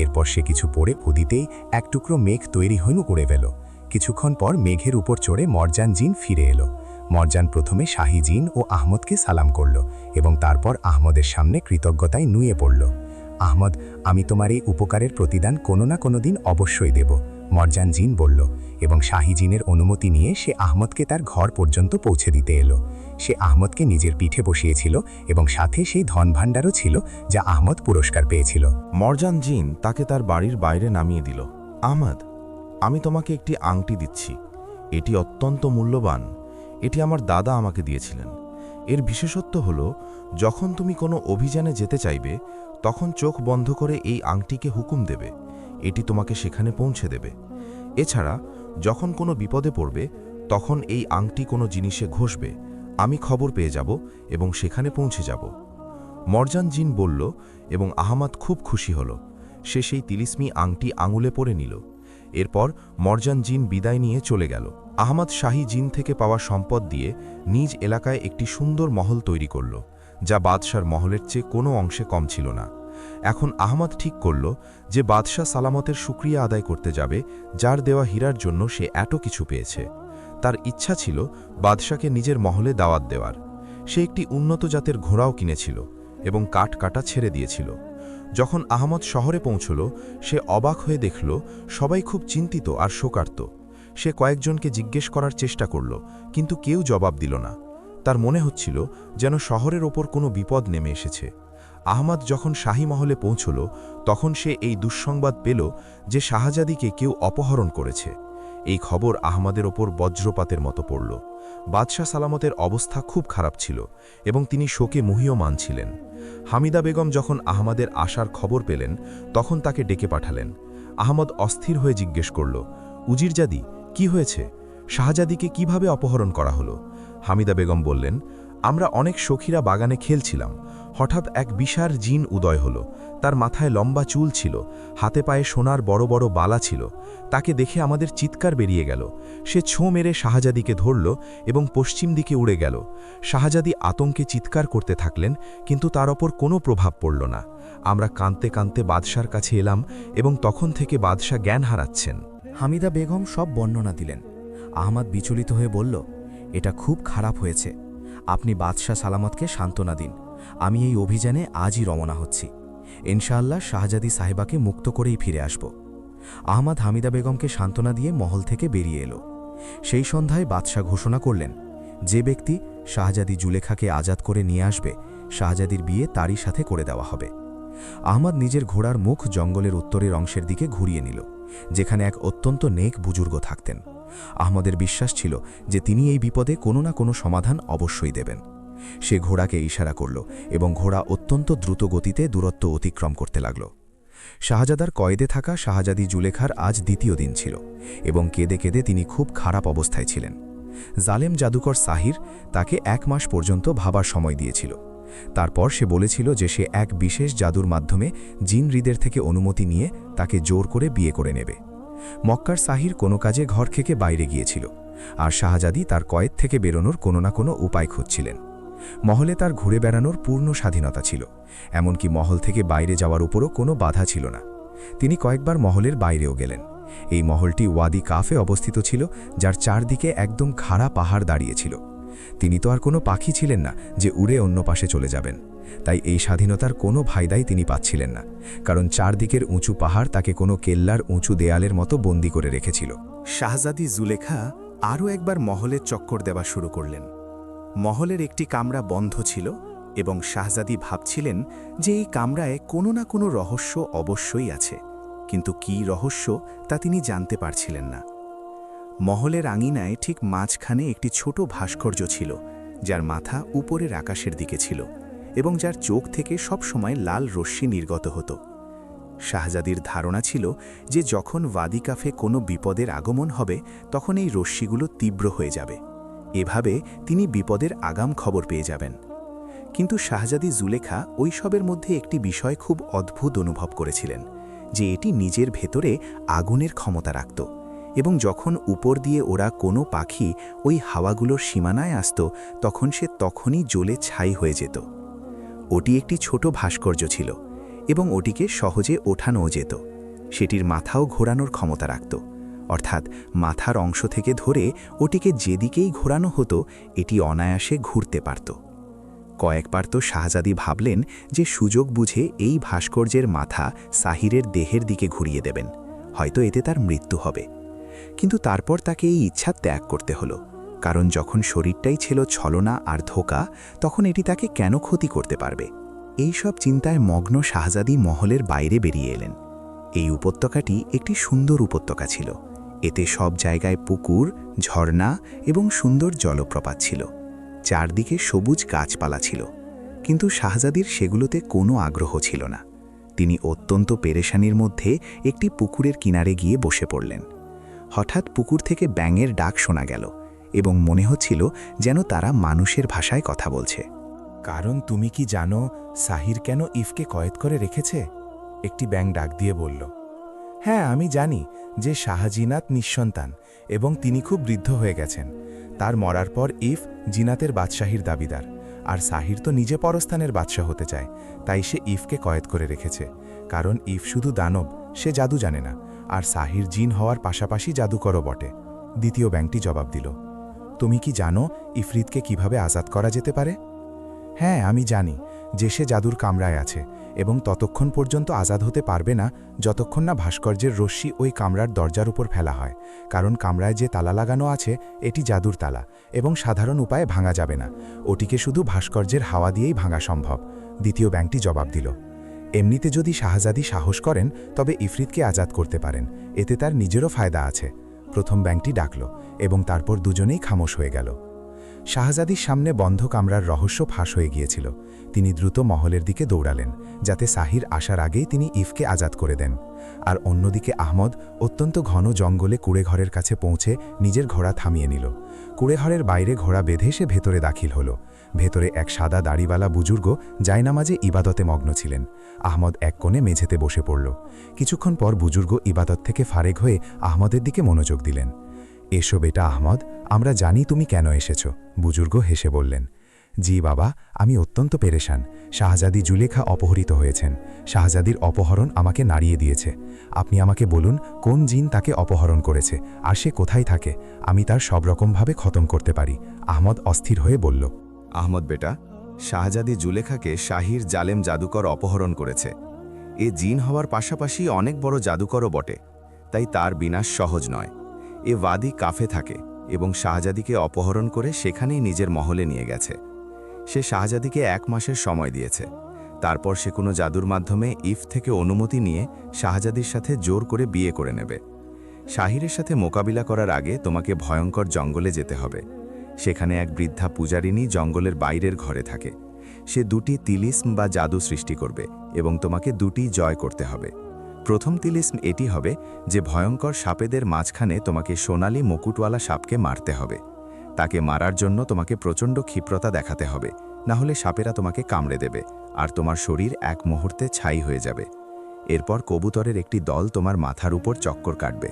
এরপর সে কিছু পড়ে উদিতেই এক টুকরো মেঘ তৈরি হয়ে উড়ে গেল। কিছুক্ষণ পর মেঘের উপর চড়ে মরজান জিন ফিরে এলো। মরজান প্রথমে শাহী জিন ও আহমদকে সালাম করল এবং তারপর আহমদের সামনে কৃতজ্ঞতায় নুয়ে পড়ল। আহমদ, আমি তোমার এই উপকারের প্রতিদান কোনো না কোনো দিন অবশ্যই দেব, মরজান জিন বলল, এবং শাহী জিনের অনুমতি নিয়ে সে আহমদকে তার ঘর পর্যন্ত পৌঁছে দিতে এলো। সে আহমদকে নিজের পিঠে বসিয়েছিল এবং সাথে সেই ধন ভাণ্ডারও ছিল যা আহমদ পুরস্কার পেয়েছিল। মরজান জিন তাকে তার বাড়ির বাইরে নামিয়ে দিল। আহমদ, আমি তোমাকে একটি আংটি দিচ্ছি। এটি অত্যন্ত মূল্যবান। এটি আমার দাদা আমাকে দিয়েছিলেন। এর বিশেষত্ব হল, যখন তুমি কোনো অভিযানে যেতে চাইবে, তখন চোখ বন্ধ করে এই আংটিকে হুকুম দেবে। এটি তোমাকে সেখানে পৌঁছে দেবে। এছাড়া যখন কোনো বিপদে পড়বে, তখন এই আংটি কোনো জিনিসে ঘষবে। আমি খবর পেয়ে যাব এবং সেখানে পৌঁছে যাব। মরজান জিন বলল এবং আহমদ খুব খুশি হল। সে সেই তিলিস্মি আংটি আঙুলে পরে নিল। এরপর মরজান জিন বিদায় নিয়ে চলে গেল। আহমদ শাহী জিন থেকে পাওয়া সম্পদ দিয়ে নিজ এলাকায় একটি সুন্দর মহল তৈরি করল, যা বাদশার মহলের চেয়ে কোনো অংশে কম ছিল না। এখন আহমদ ঠিক করল যে বাদশাহ সালামতের শুকরিয়া আদায় করতে যাবে, যার দেওয়া হীরার জন্য সে এত কিছু পেয়েছে। তার ইচ্ছা ছিল বাদশাকে নিজের মহলে দাওয়াত দেওয়ার। সে একটি উন্নত জাতের ঘোড়াও কিনেছিল এবং কাঠ কাটা ছেড়ে দিয়েছিল। যখন আহমদ শহরে পৌঁছল, সে অবাক হয়ে দেখল সবাই খুব চিন্তিত আর শোকার্ত। সে কয়েকজনকে জিজ্ঞেস করার চেষ্টা করল, কিন্তু কেউ জবাব দিল না। তার মনে হচ্ছিল যেন শহরের ওপর কোনো বিপদ নেমে এসেছে। আহমদ যখন শাহী মহলে পৌঁছল, তখন সে এই দুঃসংবাদ পেল যে শাহজাদিকে কেউ অপহরণ করেছে। এই খবর আহমদের ওপর বজ্রপাতের মতো পড়ল। বাদশাহ সালামতের অবস্থা খুব খারাপ ছিল এবং তিনি শোকে মুহ্যমান ছিলেন। হামিদা বেগম যখন আহমদের আসার খবর পেলেন, তখন তাকে ডেকে পাঠালেন। আহমদ অস্থির হয়ে জিজ্ঞেস করল, উজিরজাদি, কি হয়েছে? শাহজাদিকে কিভাবে অপহরণ করা হলো? হামিদা বেগম বললেন, আমরা অনেক সখীরা বাগানে খেলছিলাম। হঠাৎ এক বিশাল জিন উদয় হলো। তার মাথায় লম্বা চুল ছিল, হাতে পায়ে সোনার বড় বড় বালা ছিল। তাকে দেখে আমাদের চিৎকার বেরিয়ে গেল। সে ছোঁ মেরে শাহজাদিকে ধরল এবং পশ্চিম দিকে উড়ে গেল। শাহজাদি আতঙ্কে চিৎকার করতে থাকলেন, কিন্তু তার ওপর কোনো প্রভাব পড়ল না। আমরা কাঁদতে কাঁদতে বাদশার কাছে এলাম এবং তখন থেকে বাদশাহ জ্ঞান হারাচ্ছেন। হামিদা বেগম সব বর্ণনা দিলেন। আহমদ বিচলিত হয়ে বলল, এটা খুব খারাপ হয়েছে। আপনি বাদশাহ সালামতকে সান্ত্বনা দিন। আমি এই অভিযানে আজই রওনা হচ্ছি। ইনশাআল্লাহ শাহজাদি সাহেবাকে মুক্ত করেই ফিরে আসব। আহমদ হামিদা বেগমকে সান্ত্বনা দিয়ে মহল থেকে বেরিয়ে এলো। সেই সন্ধ্যায় বাদশাহ ঘোষণা করলেন, যে ব্যক্তি শাহজাদি জুলেখাকে আজাদ করে নিয়ে আসবে, শাহজাদির বিয়ে তারই সাথে করে দেওয়া হবে। আহমদ নিজের ঘোড়ার মুখ জঙ্গলের উত্তরের অংশের দিকে ঘুরিয়ে নিল, যেখানে এক অত্যন্ত নেক বুজুর্গ থাকতেন। আহমদের বিশ্বাস ছিল যে তিনি এই বিপদে কোনো না কোনো সমাধান অবশ্যই দেবেন। সে ঘোড়াকে ইশারা করল এবং ঘোড়া অত্যন্ত দ্রুত গতিতে দূরত্ব অতিক্রম করতে লাগল। শাহজাদার কয়েদে থাকা শাহজাদি জুলেখার আজ দ্বিতীয় দিন ছিল এবং কেঁদে কেঁদে তিনি খুব খারাপ অবস্থায় ছিলেন। জালেম জাদুকর সাহির তাকে 1 মাস পর্যন্ত ভাবার সময় দিয়েছিল। তারপর সে বলেছিল যে সে এক বিশেষ জাদুর মাধ্যমে জিন হৃদের থেকে অনুমতি নিয়ে তাকে জোর করে বিয়ে করে নেবে। মক্কার সাহির কোনো কাজে ঘর থেকে বাইরে গিয়েছিল, আর শাহজাদি তার কয়েদ থেকে বেরোনোর কোনো না কোনো উপায় খুঁজছিলেন। মহলে তার ঘুরে বেড়ানোর পূর্ণ স্বাধীনতা ছিল, এমনকি মহল থেকে বাইরে যাওয়ার উপরও কোনো বাধা ছিল না। তিনি কয়েকবার মহলের বাইরেও গেলেন। এই মহলটি ওয়াদি কাফে অবস্থিত ছিল, যার চারদিকে একদম খাড়া পাহাড় দাঁড়িয়েছিল। তিনি তো আর কোনো পাখি ছিলেন না যে উড়ে অন্য পাশে চলে যাবেন, তাই এই স্বাধীনতার কোনো ফায়দাই তিনি পাচ্ছিলেন না, কারণ চারদিকের উঁচু পাহাড় তাকে কোনো কেল্লার উঁচু দেয়ালের মতো বন্দী করে রেখেছিল। শাহজাদি জুলেখা আরও একবার মহলের চক্কর দেওয়া শুরু করলেন। মহলের একটি কামরা বন্ধ ছিল এবং শাহজাদি ভাবছিলেন যে এই কামরায় কোনো না কোনো রহস্য অবশ্যই আছে, কিন্তু কী রহস্য তা তিনি জানতে পারছিলেন না। মহলের আঙিনায় ঠিক মাঝখানে একটি ছোট ভাস্কর্য ছিল, যার মাথা উপরের আকাশের দিকে ছিল এবং যার চোখ থেকে সব সময় লাল রশ্মি নির্গত হতো। শাহজাদির ধারণা ছিল যে যখন ওয়াদি কাফে কোনো বিপদের আগমন হবে তখন এই রশ্মিগুলো তীব্র হয়ে যাবে, এভাবে তিনি বিপদের আগাম খবর পেয়ে যাবেন। কিন্তু শাহজাদি জুলেখা ওইসবের মধ্যে একটি বিষয় খুব অদ্ভুত অনুভব করেছিলেন, যে এটি নিজের ভেতরে আগুনের ক্ষমতা রাখত এবং যখন উপর দিয়ে ওরা কোনো পাখি ওই হাওয়াগুলোর সীমানায় আসত তখন সে তখনই জ্বলে ছাই হয়ে যেত। ওটি একটি ছোট ভাস্কর্য ছিল এবং ওটিকে সহজে ওঠানোও যেত। সেটির মাথাও ঘোরানোর ক্ষমতা রাখত, অর্থাৎ মাথার অংশ থেকে ধরে ওটিকে যেদিকেই ঘোরানো হতো এটি অনায়াসে ঘুরতে পারত। কয়েকবার তো শাহজাদি ভাবলেন যে সুযোগ বুঝে এই ভাস্কর্যের মাথা সাহিরের দেহের দিকে ঘুরিয়ে দেবেন, হয়তো এতে তার মৃত্যু হবে। কিন্তু তারপর তাকে এই ইচ্ছা ত্যাগ করতে হলো, কারণ যখন শরীরটাই ছিল ছলনা আর ধোঁকা, তখন এটি তাকে কেন ক্ষতি করতে পারবে। এই সব চিন্তায় মগ্ন শাহজাদি মহলের বাইরে বেরিয়ে এলেন। এই উপত্যকাটি একটি সুন্দর উপত্যকা ছিল। এতে সব জায়গায় পুকুর, ঝর্ণা এবং সুন্দর জলপ্রপাত ছিল। চারদিকে সবুজ গাছপালা ছিল, কিন্তু শাহজাদির সেগুলোতে কোনো আগ্রহ ছিল না। তিনি অত্যন্ত পেরেশানির মধ্যে একটি পুকুরের কিনারে গিয়ে বসে পড়লেন। হঠাৎ পুকুর থেকে ব্যাঙের ডাক শোনা গেল এবং মনে হচ্ছিল যেন তারা মানুষের ভাষায় কথা বলছে। কারণ তুমি কি জানো সাহির কেন ইফকে কয়েদ করে রেখেছে? একটি ব্যাঙ ডাক দিয়ে বলল। হ্যাঁ, আমি জানি যে শাহজিনাত নিঃসন্তান এবং তিনি খুব বৃদ্ধ হয়ে গেছেন। তার মরার পর ইফ জিনাতের বাদশাহীর দাবিদার, আর সাহির তো নিজে পরস্থানের বাদশাহ হতে চায়, তাই সে ইফকে কয়েদ করে রেখেছে। কারণ ইফ শুধু দানব, সে জাদু জানে না, আর সাহির জিন হওয়ার পাশাপাশি জাদুকরও বটে। দ্বিতীয় ব্যাঙটি জবাব দিল, তুমি কি জানো ইফরিতকে কিভাবে আজাদ করা যেতে পারে? হ্যাঁ, আমি জানি যে সে জাদুর কামরায় আছে এবং ততক্ষণ পর্যন্ত আজাদ হতে পারবে না যতক্ষণ না ভাস্কর্যের রশ্মি ওই কামরার দরজার উপর ফেলা হয়, কারণ কামরায় যে তালা লাগানো আছে এটি জাদুর তালা এবং সাধারণ উপায়ে ভাঙা যাবে না। ওটিকে শুধু ভাস্কর্যের হাওয়া দিয়েই ভাঙা সম্ভব। দ্বিতীয় ব্যাঙটি জবাব দিল, এমনিতে যদি শাহজাদি সাহস করেন তবে ইফরিতকে আজাদ করতে পারেন, এতে তার নিজেরও ফায়দা আছে। প্রথম ব্যাঙটি ডাকল এবং তারপর দুজনেই খামোশ হয়ে গেল। শাহজাদির সামনে বন্ধ কামরার রহস্য ফাঁস হয়ে গিয়েছিল। তিনি দ্রুত মহলের দিকে দৌড়ালেন, যাতে সাহির আসার আগেই তিনি ইফকে আজাদ করে দেন। আর অন্যদিকে আহমদ অত্যন্ত ঘন জঙ্গলে কুড়েঘরের কাছে পৌঁছে নিজের ঘোড়া থামিয়ে নিল। কুড়েঘরের বাইরে ঘোড়া বেঁধে সে ভেতরে দাখিল হল। ভেতরে এক সাদা দাড়িওয়ালা বুজুর্গ জায়নামাজে ইবাদতে মগ্ন ছিলেন। আহমদ এক কোণে মেঝেতে বসে পড়ল। কিছুক্ষণ পর বুজুর্গ ইবাদত থেকে ফারেক হয়ে আহমদের দিকে মনোযোগ দিলেন। এসো বেটা আহমদ, আমরা জানি তুমি কেন এসেছ। বুজুর্গ হেসে বললেন, জি বাবা, আমি অত্যন্ত পেরেশান। শাহজাদি জুলেখা অপহৃত হয়েছেন। শাহজাদির অপহরণ আমাকে নাড়িয়ে দিয়েছে। আপনি আমাকে বলুন কোন জিন তাকে অপহরণ করেছে আর সে কোথায় থাকে। আমি তার সব রকমভাবে খতম করতে পারি। আহমদ অস্থির হয়ে বলল, আহমদ বেটা, শাহজাদি জুলেখাকে শাহির জালেম জাদুকর অপহরণ করেছে। এ জিন হওয়ার পাশাপাশি অনেক বড় জাদুকরও বটে, তাই তার বিনাশ সহজ নয়। এ ওয়াদি কাফে থাকে এবং শাহজাদিকে অপহরণ করে সেখানেই নিজের মহলে নিয়ে গেছে। সে শাহজাদিকে 1 মাসের সময় দিয়েছে। তারপর সে কোনো জাদুর মাধ্যমে ইফ থেকে অনুমতি নিয়ে শাহজাদির সাথে জোর করে বিয়ে করে নেবে। শাহিরের সাথে মোকাবিলা করার আগে তোমাকে ভয়ঙ্কর জঙ্গলে যেতে হবে। সেখানে এক বৃদ্ধা পূজারিনী জঙ্গলের বাইরের ঘরে থাকে। সে 2টি তিলিস্ম বা জাদু সৃষ্টি করবে এবং তোমাকে 2টি জয় করতে হবে। প্রথম তিলিস্ম এটি হবে যে ভয়ঙ্কর সাপেদের মাঝখানে তোমাকে সোনালি মুকুটওয়ালা সাপকে মারতে হবে। তাকে মারার জন্য তোমাকে প্রচণ্ড ক্ষিপ্রতা দেখাতে হবে, না হলে সাপেরা তোমাকে কামড়ে দেবে আর তোমার শরীর এক মুহূর্তে ছাই হয়ে যাবে। এরপর কবুতরের একটি দল তোমার মাথার উপর চক্কর কাটবে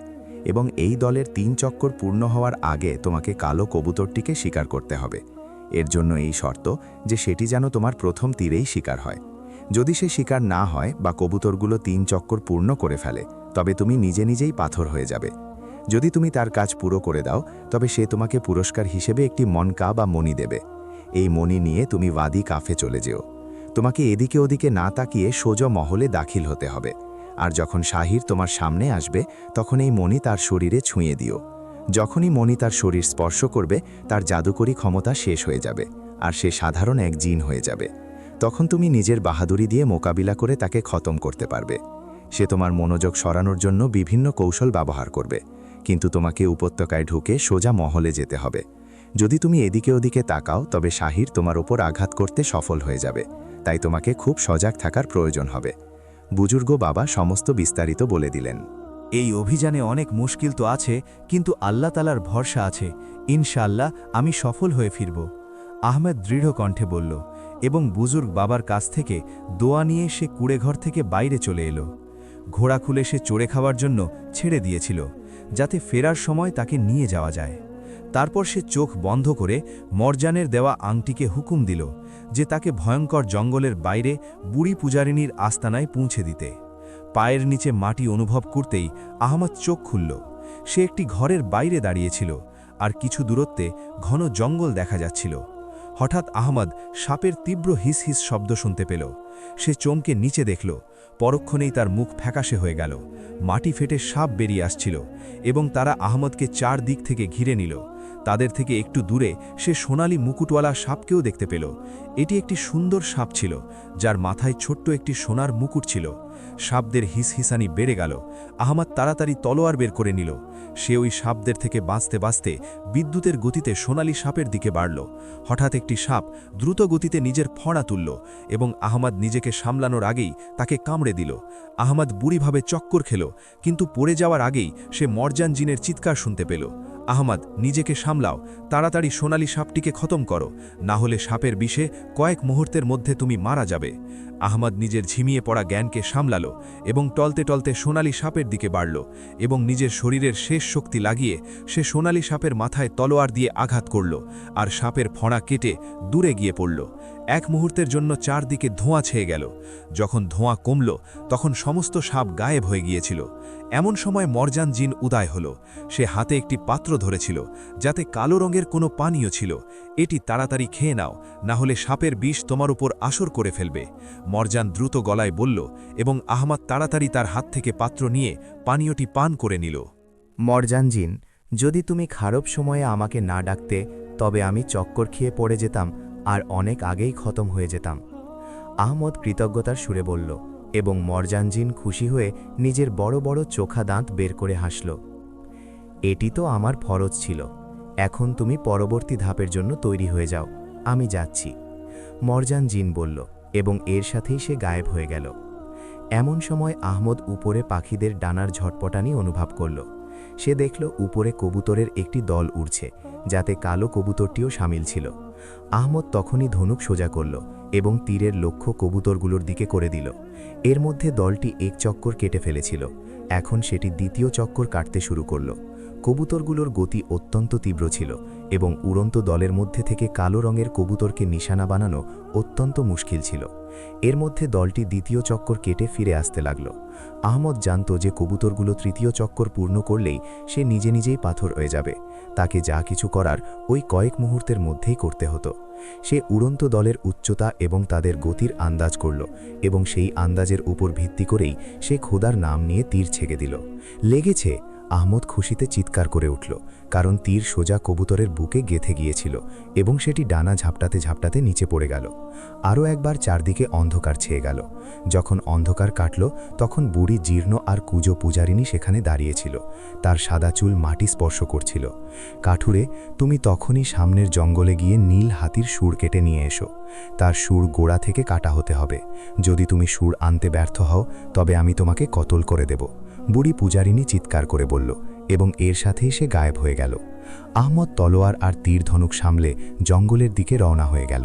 এবং এই দলের 3 চক্কর পূর্ণ হওয়ার আগে তোমাকে কালো কবুতরটিকে শিকার করতে হবে। এর জন্য এই শর্ত যে সেটি যেন তোমার প্রথম তীরেই শিকার হয়। যদি সে শিকার না হয় বা কবুতরগুলো 3 চক্কর পূর্ণ করে ফেলে, তবে তুমি নিজে নিজেই পাথর হয়ে যাবে। যদি তুমি তার কাজ পুরো করে দাও, তবে সে তোমাকে পুরস্কার হিসেবে একটি মনকা বা মণি দেবে। এই মণি নিয়ে তুমি ওয়াদি কাফে চলে যেও। তোমাকে এদিকে ওদিকে না তাকিয়ে সোজা মহলে দাখিল হতে হবে। আর যখন শাহির তোমার সামনে আসবে, তখন এই মণি তার শরীরে ছুঁয়ে দিও। যখনই মণি তার শরীর স্পর্শ করবে, তার জাদুকরী ক্ষমতা শেষ হয়ে যাবে আর সে সাধারণ এক জিন হয়ে যাবে। তখন তুমি নিজের বাহাদুরি দিয়ে মোকাবিলা করে তাকে খতম করতে পারবে। সে তোমার মনোযোগ সরানোর জন্য বিভিন্ন কৌশল ব্যবহার করবে, কিন্তু তোমাকে উপত্যকায় ঢুকে সোজা মহলে যেতে হবে। যদি তুমি এদিকে ওদিকে তাকাও, তবে শাহির তোমার ওপর আঘাত করতে সফল হয়ে যাবে। তাই তোমাকে খুব সজাগ থাকার প্রয়োজন হবে। বুজুর্গ বাবা সমস্ত বিস্তারিত বলে দিলেন। এই অভিযানে অনেক মুশকিল তো আছে, কিন্তু আল্লাহ তালার ভরসা আছে। ইনশাআল্লাহ আমি সফল হয়ে ফিরব, আহমেদ দৃঢ় কণ্ঠে বলল এবং বুজুর্গ বাবার কাছ থেকে দোয়া নিয়ে সে কুড়েঘর থেকে বাইরে চলে এলো। ঘোড়া খুলে সে চড়ে খাওয়ার জন্য ছেড়ে দিয়েছিল, যাতে ফেরার সময় তাকে নিয়ে যাওয়া যায়। তারপর সে চোখ বন্ধ করে মরজানের দেওয়া আংটিকে হুকুম দিল যে তাকে ভয়ঙ্কর জঙ্গলের বাইরে বুড়ি পূজারিনীর আস্তানায় পৌঁছে দিতে। পায়ের নিচে মাটি অনুভব করতেই আহমদ চোখ খুলল। সে একটি ঘরের বাইরে দাঁড়িয়েছিল আর কিছু দূরত্বে ঘন জঙ্গল দেখা যাচ্ছিল। হঠাৎ আহমদ সাপের তীব্র হিস হিস শব্দ শুনতে পেল। সে চমকে নিচে দেখল, পরক্ষণেই তার মুখ ফ্যাকাশে হয়ে গেল। মাটি ফেটে সাপ বেরিয়ে আসছিল এবং তারা আহমদকে 4 দিক থেকে ঘিরে নিল। তাদের থেকে একটু দূরে সে সোনালি মুকুটওয়ালা সাপকেও দেখতে পেল। এটি একটি সুন্দর সাপ ছিল, যার মাথায় ছোট্ট একটি সোনার মুকুট ছিল। সাপদের হিসহিসানি বেড়ে গেল। আহমদ তাড়াতাড়ি তলোয়ার বের করে নিল। সে ওই সাপদের থেকে বাঁচতে বাঁচতে বিদ্যুতের গতিতে সোনালি সাপের দিকে বাড়ল। হঠাৎ একটি সাপ দ্রুত গতিতে নিজের ফণা তুলল এবং আহমদ নিজেকে সামলানোর আগেই তাকে কামড়ে দিল। আহমদ বুড়িভাবে চক্কর খেল, কিন্তু পড়ে যাওয়ার আগেই সে মরজান জিনের চিৎকার শুনতে পেল। আহমদ, নিজেকে সামলাও, তাড়াতাড়ি সোনালি সাপটিকে খতম করো, না হলে সাপের বিষে কয়েক মুহূর্তের মধ্যে তুমি মারা যাবে। আহমদ নিজের ঝিমিয়ে পড়া জ্ঞানকে সামলালো এবং টলতে টলতে সোনালি সাপের দিকে বাড়ল এবং নিজের শরীরের শেষ শক্তি লাগিয়ে সে সোনালি সাপের মাথায় তলোয়ার দিয়ে আঘাত করল আর সাপের ফণা কেটে দূরে গিয়ে পড়ল। এক মুহূর্তের জন্য চারদিকে ধোঁয়া ছেয়ে গেল। যখন ধোঁয়া কমল, তখন সমস্ত সাপ গায়েব হয়ে গিয়েছিল। এমন সময় মরজান জিন উদয় হল। সে হাতে একটি পাত্র ধরেছিল, যাতে কালো রঙের কোনো পানীয় ছিল। এটি তাড়াতাড়ি খেয়ে নাও, না হলে সাপের বিষ তোমার উপর আসর করে ফেলবে। মরজান দ্রুত গলায় বলল এবং আহমদ তাড়াতাড়ি তার হাত থেকে পাত্র নিয়ে পানীয়টি পান করে নিল। মরজান জিন, যদি তুমি খারাপ সময়ে আমাকে না ডাকতে, তবে আমি চক্কর খেয়ে পড়ে যেতাম আর অনেক আগেই খতম হয়ে যেতাম। আহমদ কৃতজ্ঞতার সুরে বলল এবং মরজান জিন খুশি হয়ে নিজের বড় বড় চোখা দাঁত বের করে হাসল। এটি তো আমার ফরজ ছিল। এখন তুমি পরবর্তী ধাপের জন্য তৈরি হয়ে যাও, আমি যাচ্ছি, মরজান জিন বলল এবং এর সাথেই সে গায়েব হয়ে গেল। এমন সময় আহমদ উপরে পাখিদের ডানার ঝটপটানি অনুভব করল। সে দেখল উপরে কবুতরের একটি দল উড়ছে, যাতে কালো কবুতরটিও সামিল ছিল। আহমদ তখনই ধনুক সোজা করল এবং তীরের লক্ষ্য কবুতরগুলোর দিকে করে দিল। এর মধ্যে দলটি এক চক্কর কেটে ফেলেছিল, এখন সেটি দ্বিতীয় চক্কর কাটতে শুরু করল। কবুতরগুলোর গতি অত্যন্ত তীব্র ছিল এবং উড়ন্ত দলের মধ্যে থেকে কালো রঙের কবুতরকে নিশানা বানানো অত্যন্ত মুশকিল ছিল। এর মধ্যে দলটি দ্বিতীয় চক্কর কেটে ফিরে আসতে লাগল। আহমদ জানত যে কবুতরগুলো তৃতীয় চক্কর পূর্ণ করলেই সে নিজে নিজেই পাথর হয়ে যাবে। তাকে যা কিছু করার ওই কয়েক মুহূর্তের মধ্যেই করতে হতো। সে উড়ন্ত দলের উচ্চতা এবং তাদের গতির আন্দাজ করল এবং সেই আন্দাজের উপর ভিত্তি করেই সে খোদার নাম নিয়ে তীর ছেকে দিল। লেগেছে। আহমদ খুশিতে চিৎকার করে উঠল, কারণ তীর সোজা কবুতরের বুকে গেঁথে গিয়েছিল এবং সেটি ডানা ঝাপটাতে ঝাপটাতে নিচে পড়ে গেল। আরও একবার চারদিকে অন্ধকার ছেয়ে গেল। যখন অন্ধকার কাটল, তখন বুড়ি জীর্ণ আর কুজো পূজারিনী সেখানে দাঁড়িয়েছিল। তার সাদা চুল মাটি স্পর্শ করছিল। কাঠুরে, তুমি তখনই সামনের জঙ্গলে গিয়ে নীল হাতির সুর কেটে নিয়ে এসো। তার সুর গোড়া থেকে কাটা হতে হবে। যদি তুমি সুর আনতে ব্যর্থ হও, তবে আমি তোমাকে কতল করে দেব। বুড়ি পূজারিনী চিৎকার করে বলল, এবং এর সাথেই সে গায়েব হয়ে গেল। আহমদ তলোয়ার আর তীর ধনুক সামলে জঙ্গলের দিকে রওনা হয়ে গেল।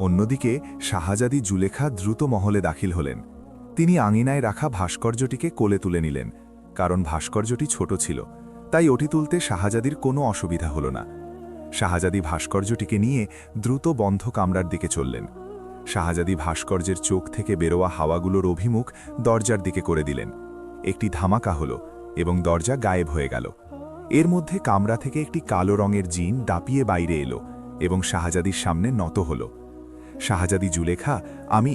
অন্যদিকে শাহজাদি জুলেখা দ্রুত মহলে দাখিল হলেন। তিনি আঙিনায় রাখা ভাস্কর্যটিকে কোলে তুলে নিলেন, কারণ ভাস্কর্যটি ছোট ছিল, তাই ওটি তুলতে শাহজাদির কোনো অসুবিধা হল না। শাহজাদি ভাস্কর্যটিকে নিয়ে দ্রুত বন্ধ কামরার দিকে চললেন। শাহজাদি ভাস্কর্যের চোখ থেকে বেরোয়া হাওয়াগুলোর অভিমুখ দরজার দিকে করে দিলেন। একটি ধামাকা হলো এবং দরজা গায়েব হয়ে গেল। এর মধ্যে কামরা থেকে একটি কালো রঙের জিন দাপিয়ে বাইরে এলো এবং শাহজাদির সামনে নত হল। শাহজাদি জুলেখা, আমি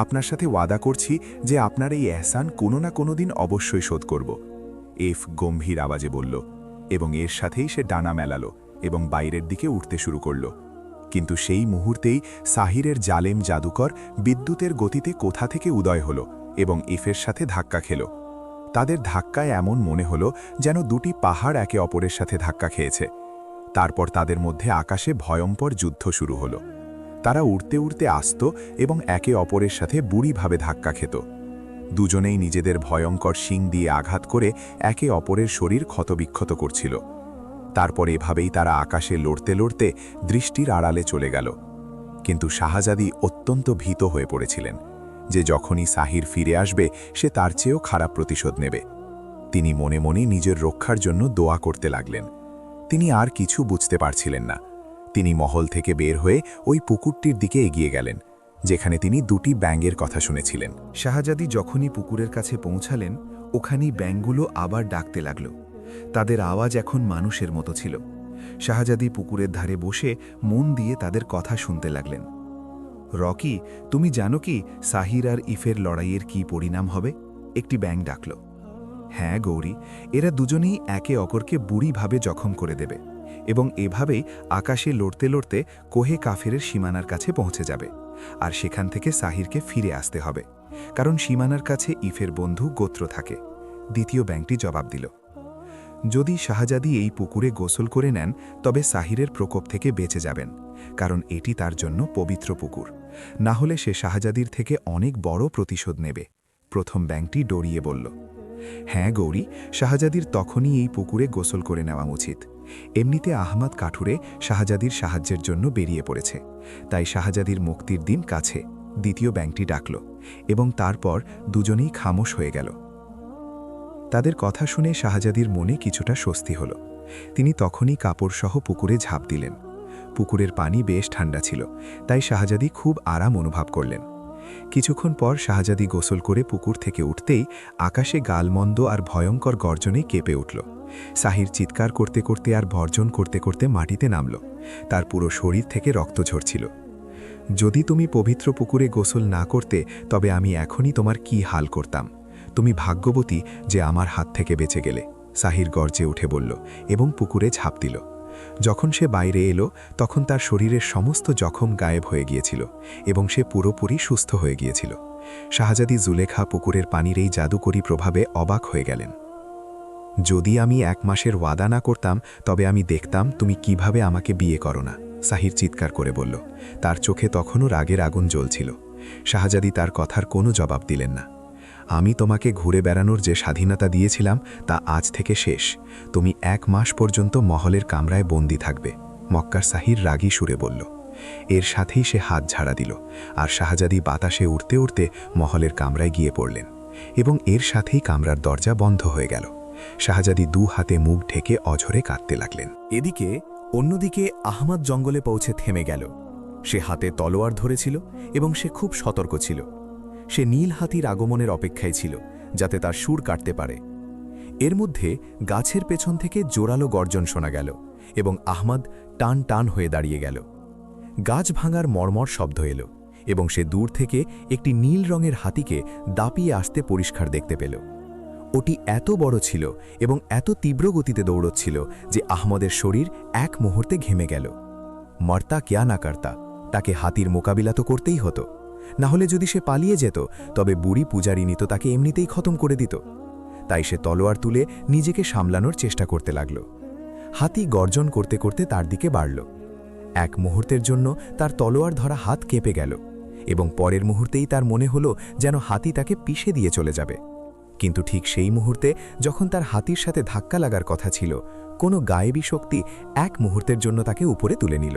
আপনার সাথে ওয়াদা করছি যে আপনার এই এহসান কোনো না কোনো দিন অবশ্যই শোধ করব। গম্ভীর আওয়াজে বলল, এবং এর সাথেই সে ডানা মেলালো এবং বাইরের দিকে উঠতে শুরু করল। কিন্তু সেই মুহূর্তেই সাহিরের জালেম জাদুকর বিদ্যুতের গতিতে কোথা থেকে উদয় হল এবং এফের সাথে ধাক্কা খেল। তাদের ধাক্কায় এমন মনে হলো যেন দুটি পাহাড় একে অপরের সাথে ধাক্কা খেয়েছে। তারপর তাদের মধ্যে আকাশে ভয়ঙ্কর যুদ্ধ শুরু হলো। তারা উড়তে উড়তে আসত এবং একে অপরের সাথে বুড়িভাবে ধাক্কা খেত। দুজনেই নিজেদের ভয়ঙ্কর শিং দিয়ে আঘাত করে একে অপরের শরীর ক্ষতবিক্ষত করছিল। তারপর এভাবেই তারা আকাশে লড়তে লড়তে দৃষ্টির আড়ালে চলে গেল। কিন্তু শাহজাদি অত্যন্ত ভীত হয়ে পড়েছিলেন যে যখনই সাহির ফিরে আসবে সে তার চেয়েও খারাপ প্রতিশোধ নেবে। তিনি মনে মনে নিজের রক্ষার জন্য দোয়া করতে লাগলেন। তিনি আর কিছু বুঝতে পারছিলেন না। তিনি মহল থেকে বের হয়ে ওই পুকুরটির দিকে এগিয়ে গেলেন, যেখানে তিনি দুটি ব্যাঙের কথা শুনেছিলেন। শাহজাদি যখনই পুকুরের কাছে পৌঁছালেন, ওখানেই ব্যাঙগুলো আবার ডাকতে লাগল। তাদের আওয়াজ এখন মানুষের মতো ছিল। শাহজাদি পুকুরের ধারে বসে মন দিয়ে তাদের কথা শুনতে লাগলেন। রকি, তুমি জানো কি সাহির আর ইফের লড়াইয়ের কি পরিণাম হবে? একটি ব্যাঙ ডাকল। হ্যাঁ গৌরী, এরা দুজনেই একে অপরকে বুড়িভাবে জখম করে দেবে এবং এভাবেই আকাশে লড়তে লড়তে কোহে কাফেরের সীমানার কাছে পৌঁছে যাবে। আর সেখান থেকে সাহিরকে ফিরে আসতে হবে, কারণ সীমানার কাছে ইফের বন্ধু গোত্র থাকে। দ্বিতীয় ব্যাঙটি জবাব দিল, যদি শাহজাদি এই পুকুরে গোসল করে নেন তবে সাহিরের প্রকোপ থেকে বেঁচে যাবেন, কারণ এটি তার জন্য পবিত্র পুকুর। না হলে সে শাহজাদির থেকে অনেক বড় প্রতিশোধ নেবে। প্রথম ব্যাঙটি ডরিয়ে বলল, হ্যাঁ গৌরী, শাহজাদির তখনই এই পুকুরে গোসল করে নেওয়া উচিত। এমনিতে আহমদ কাঠুরে শাহজাদির সাহায্যের জন্য বেরিয়ে পড়েছে, তাই শাহজাদির মুক্তির দিন কাছে। দ্বিতীয় ব্যাঙটি ডাকল এবং তারপর দুজনেই খামোশ হয়ে গেল। তাদের কথা শুনে শাহজাদির মনে কিছুটা স্বস্তি হল। তিনি তখনই কাপড়সহ পুকুরে ঝাঁপ দিলেন। পুকুরের পানি বেশ ঠান্ডা ছিল, তাই শাহজাদি খুব আরাম অনুভব করলেন। কিছুক্ষণ পর শাহজাদি গোসল করে পুকুর থেকে উঠতেই আকাশে গালমন্দ আর ভয়ঙ্কর গর্জনে কেঁপে উঠল। সাহির চিৎকার করতে করতে আর বর্জন করতে করতে মাটিতে নামল। তার পুরো শরীর থেকে রক্ত ঝরছিল। যদি তুমি পবিত্র পুকুরে গোসল না করতে, তবে আমি এখনই তোমার কি হাল করতাম। তুমি ভাগ্যবতী যে আমার হাত থেকে বেঁচে গেলে, সাহির গর্জে উঠে বলল এবং পুকুরে ঝাঁপ দিল। যখন সে বাইরে এলো, তখন তার শরীরের সমস্ত জখম গায়েব হয়ে গিয়েছিল এবং সে পুরোপুরি সুস্থ হয়ে গিয়েছিল। শাহজাদি জুলেখা পুকুরের পানির এই জাদুকরী প্রভাবে অবাক হয়ে গেলেন। যদি আমি 1 মাসের ওয়াদা না করতাম, তবে আমি দেখতাম তুমি কিভাবে আমাকে বিয়ে করো না, সাহির চিৎকার করে বলল। তার চোখে তখনও রাগের আগুন জ্বলছিল। শাহজাদি তার কথার কোনো জবাব দিলেন না। আমি তোমাকে ঘুরে বেড়ানোর যে স্বাধীনতা দিয়েছিলাম তা আজ থেকে শেষ। তুমি 1 মাস পর্যন্ত মহলের কামরায় বন্দী থাকবে, মক্কার সাহির রাগী সুরে বলল। এর সাথেই সে হাত ঝাড়া দিল, আর শাহজাদি বাতাসে উড়তে উড়তে মহলের কামরায় গিয়ে পড়লেন এবং এর সাথেই কামরার দরজা বন্ধ হয়ে গেল। শাহজাদি 2 হাতে মুখ ঢেকে অঝরে কাঁদতে লাগলেন। এদিকে অন্যদিকে আহমদ জঙ্গলে পৌঁছে থেমে গেল। সে হাতে তলোয়ার ধরেছিল এবং সে খুব সতর্ক ছিল। সে নীল হাতির আগমনের অপেক্ষায় ছিল, যাতে তার সুর কাটতে পারে। এর মধ্যে গাছের পেছন থেকে জোরালো গর্জন শোনা গেল এবং আহমদ টান টান হয়ে দাঁড়িয়ে গেল। গাছ ভাঙার মর্মর শব্দ এলো এবং সে দূর থেকে একটি নীল রঙের হাতিকে দাপিয়ে আসতে পরিষ্কার দেখতে পেল। ওটি এত বড় ছিল এবং এত তীব্র গতিতে দৌড়চ্ছিল যে আহমদের শরীর এক মুহূর্তে ঘেমে গেল। মর্তা ক্যা না কার্তা, তাকে হাতির মোকাবিলা তো করতেই হতো, না হলে যদি সে পালিয়ে যেত তবে বুড়ি পূজারিনী তো তাকে এমনিতেই খতম করে দিত। তাই সে তলোয়ার তুলে নিজেকে সামলানোর চেষ্টা করতে লাগল। হাতি গর্জন করতে করতে তার দিকে বাড়ল। এক মুহূর্তের জন্য তার তলোয়ার ধরা হাত কেঁপে গেল এবং পরের মুহূর্তেই তার মনে হলো যেন হাতি তাকে পিষে দিয়ে চলে যাবে। কিন্তু ঠিক সেই মুহূর্তে যখন তার হাতির সাথে ধাক্কা লাগার কথা ছিল, কোনো গায়েবী শক্তি এক মুহূর্তের জন্য তাকে উপরে তুলে নিল।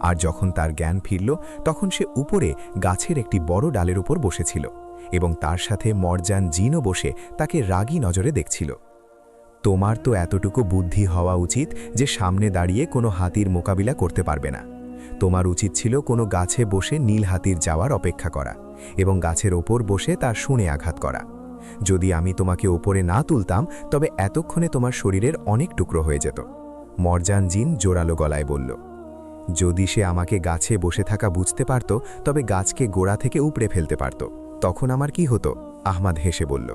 আর যখন তার জ্ঞান ফিরল তখন সে উপরে গাছের একটি বড় ডালের উপর বসেছিল এবং তার সাথে মরজান জিনও বসে তাকে রাগী নজরে দেখছিল। তোমার তো এতটুকু বুদ্ধি হওয়া উচিত যে সামনে দাঁড়িয়ে কোনো হাতির মোকাবিলা করতে পারবে না। তোমার উচিত ছিল কোনো গাছে বসে নীল হাতির যাওয়ার অপেক্ষা করা এবং গাছের ওপর বসে তার শুনে আঘাত করা। যদি আমি তোমাকে ওপরে না তুলতাম তবে এতক্ষণে তোমার শরীরের অনেক টুকরো হয়ে যেত। মরজান জিন জোরালো গলায় বলল। যদি সে আমাকে গাছে বসে থাকা বুঝতে পারত তবে গাছকে গোড়া থেকে উপড়ে ফেলতে পারত, তখন আমার কি হতো? আহমাদ হেসে বলল,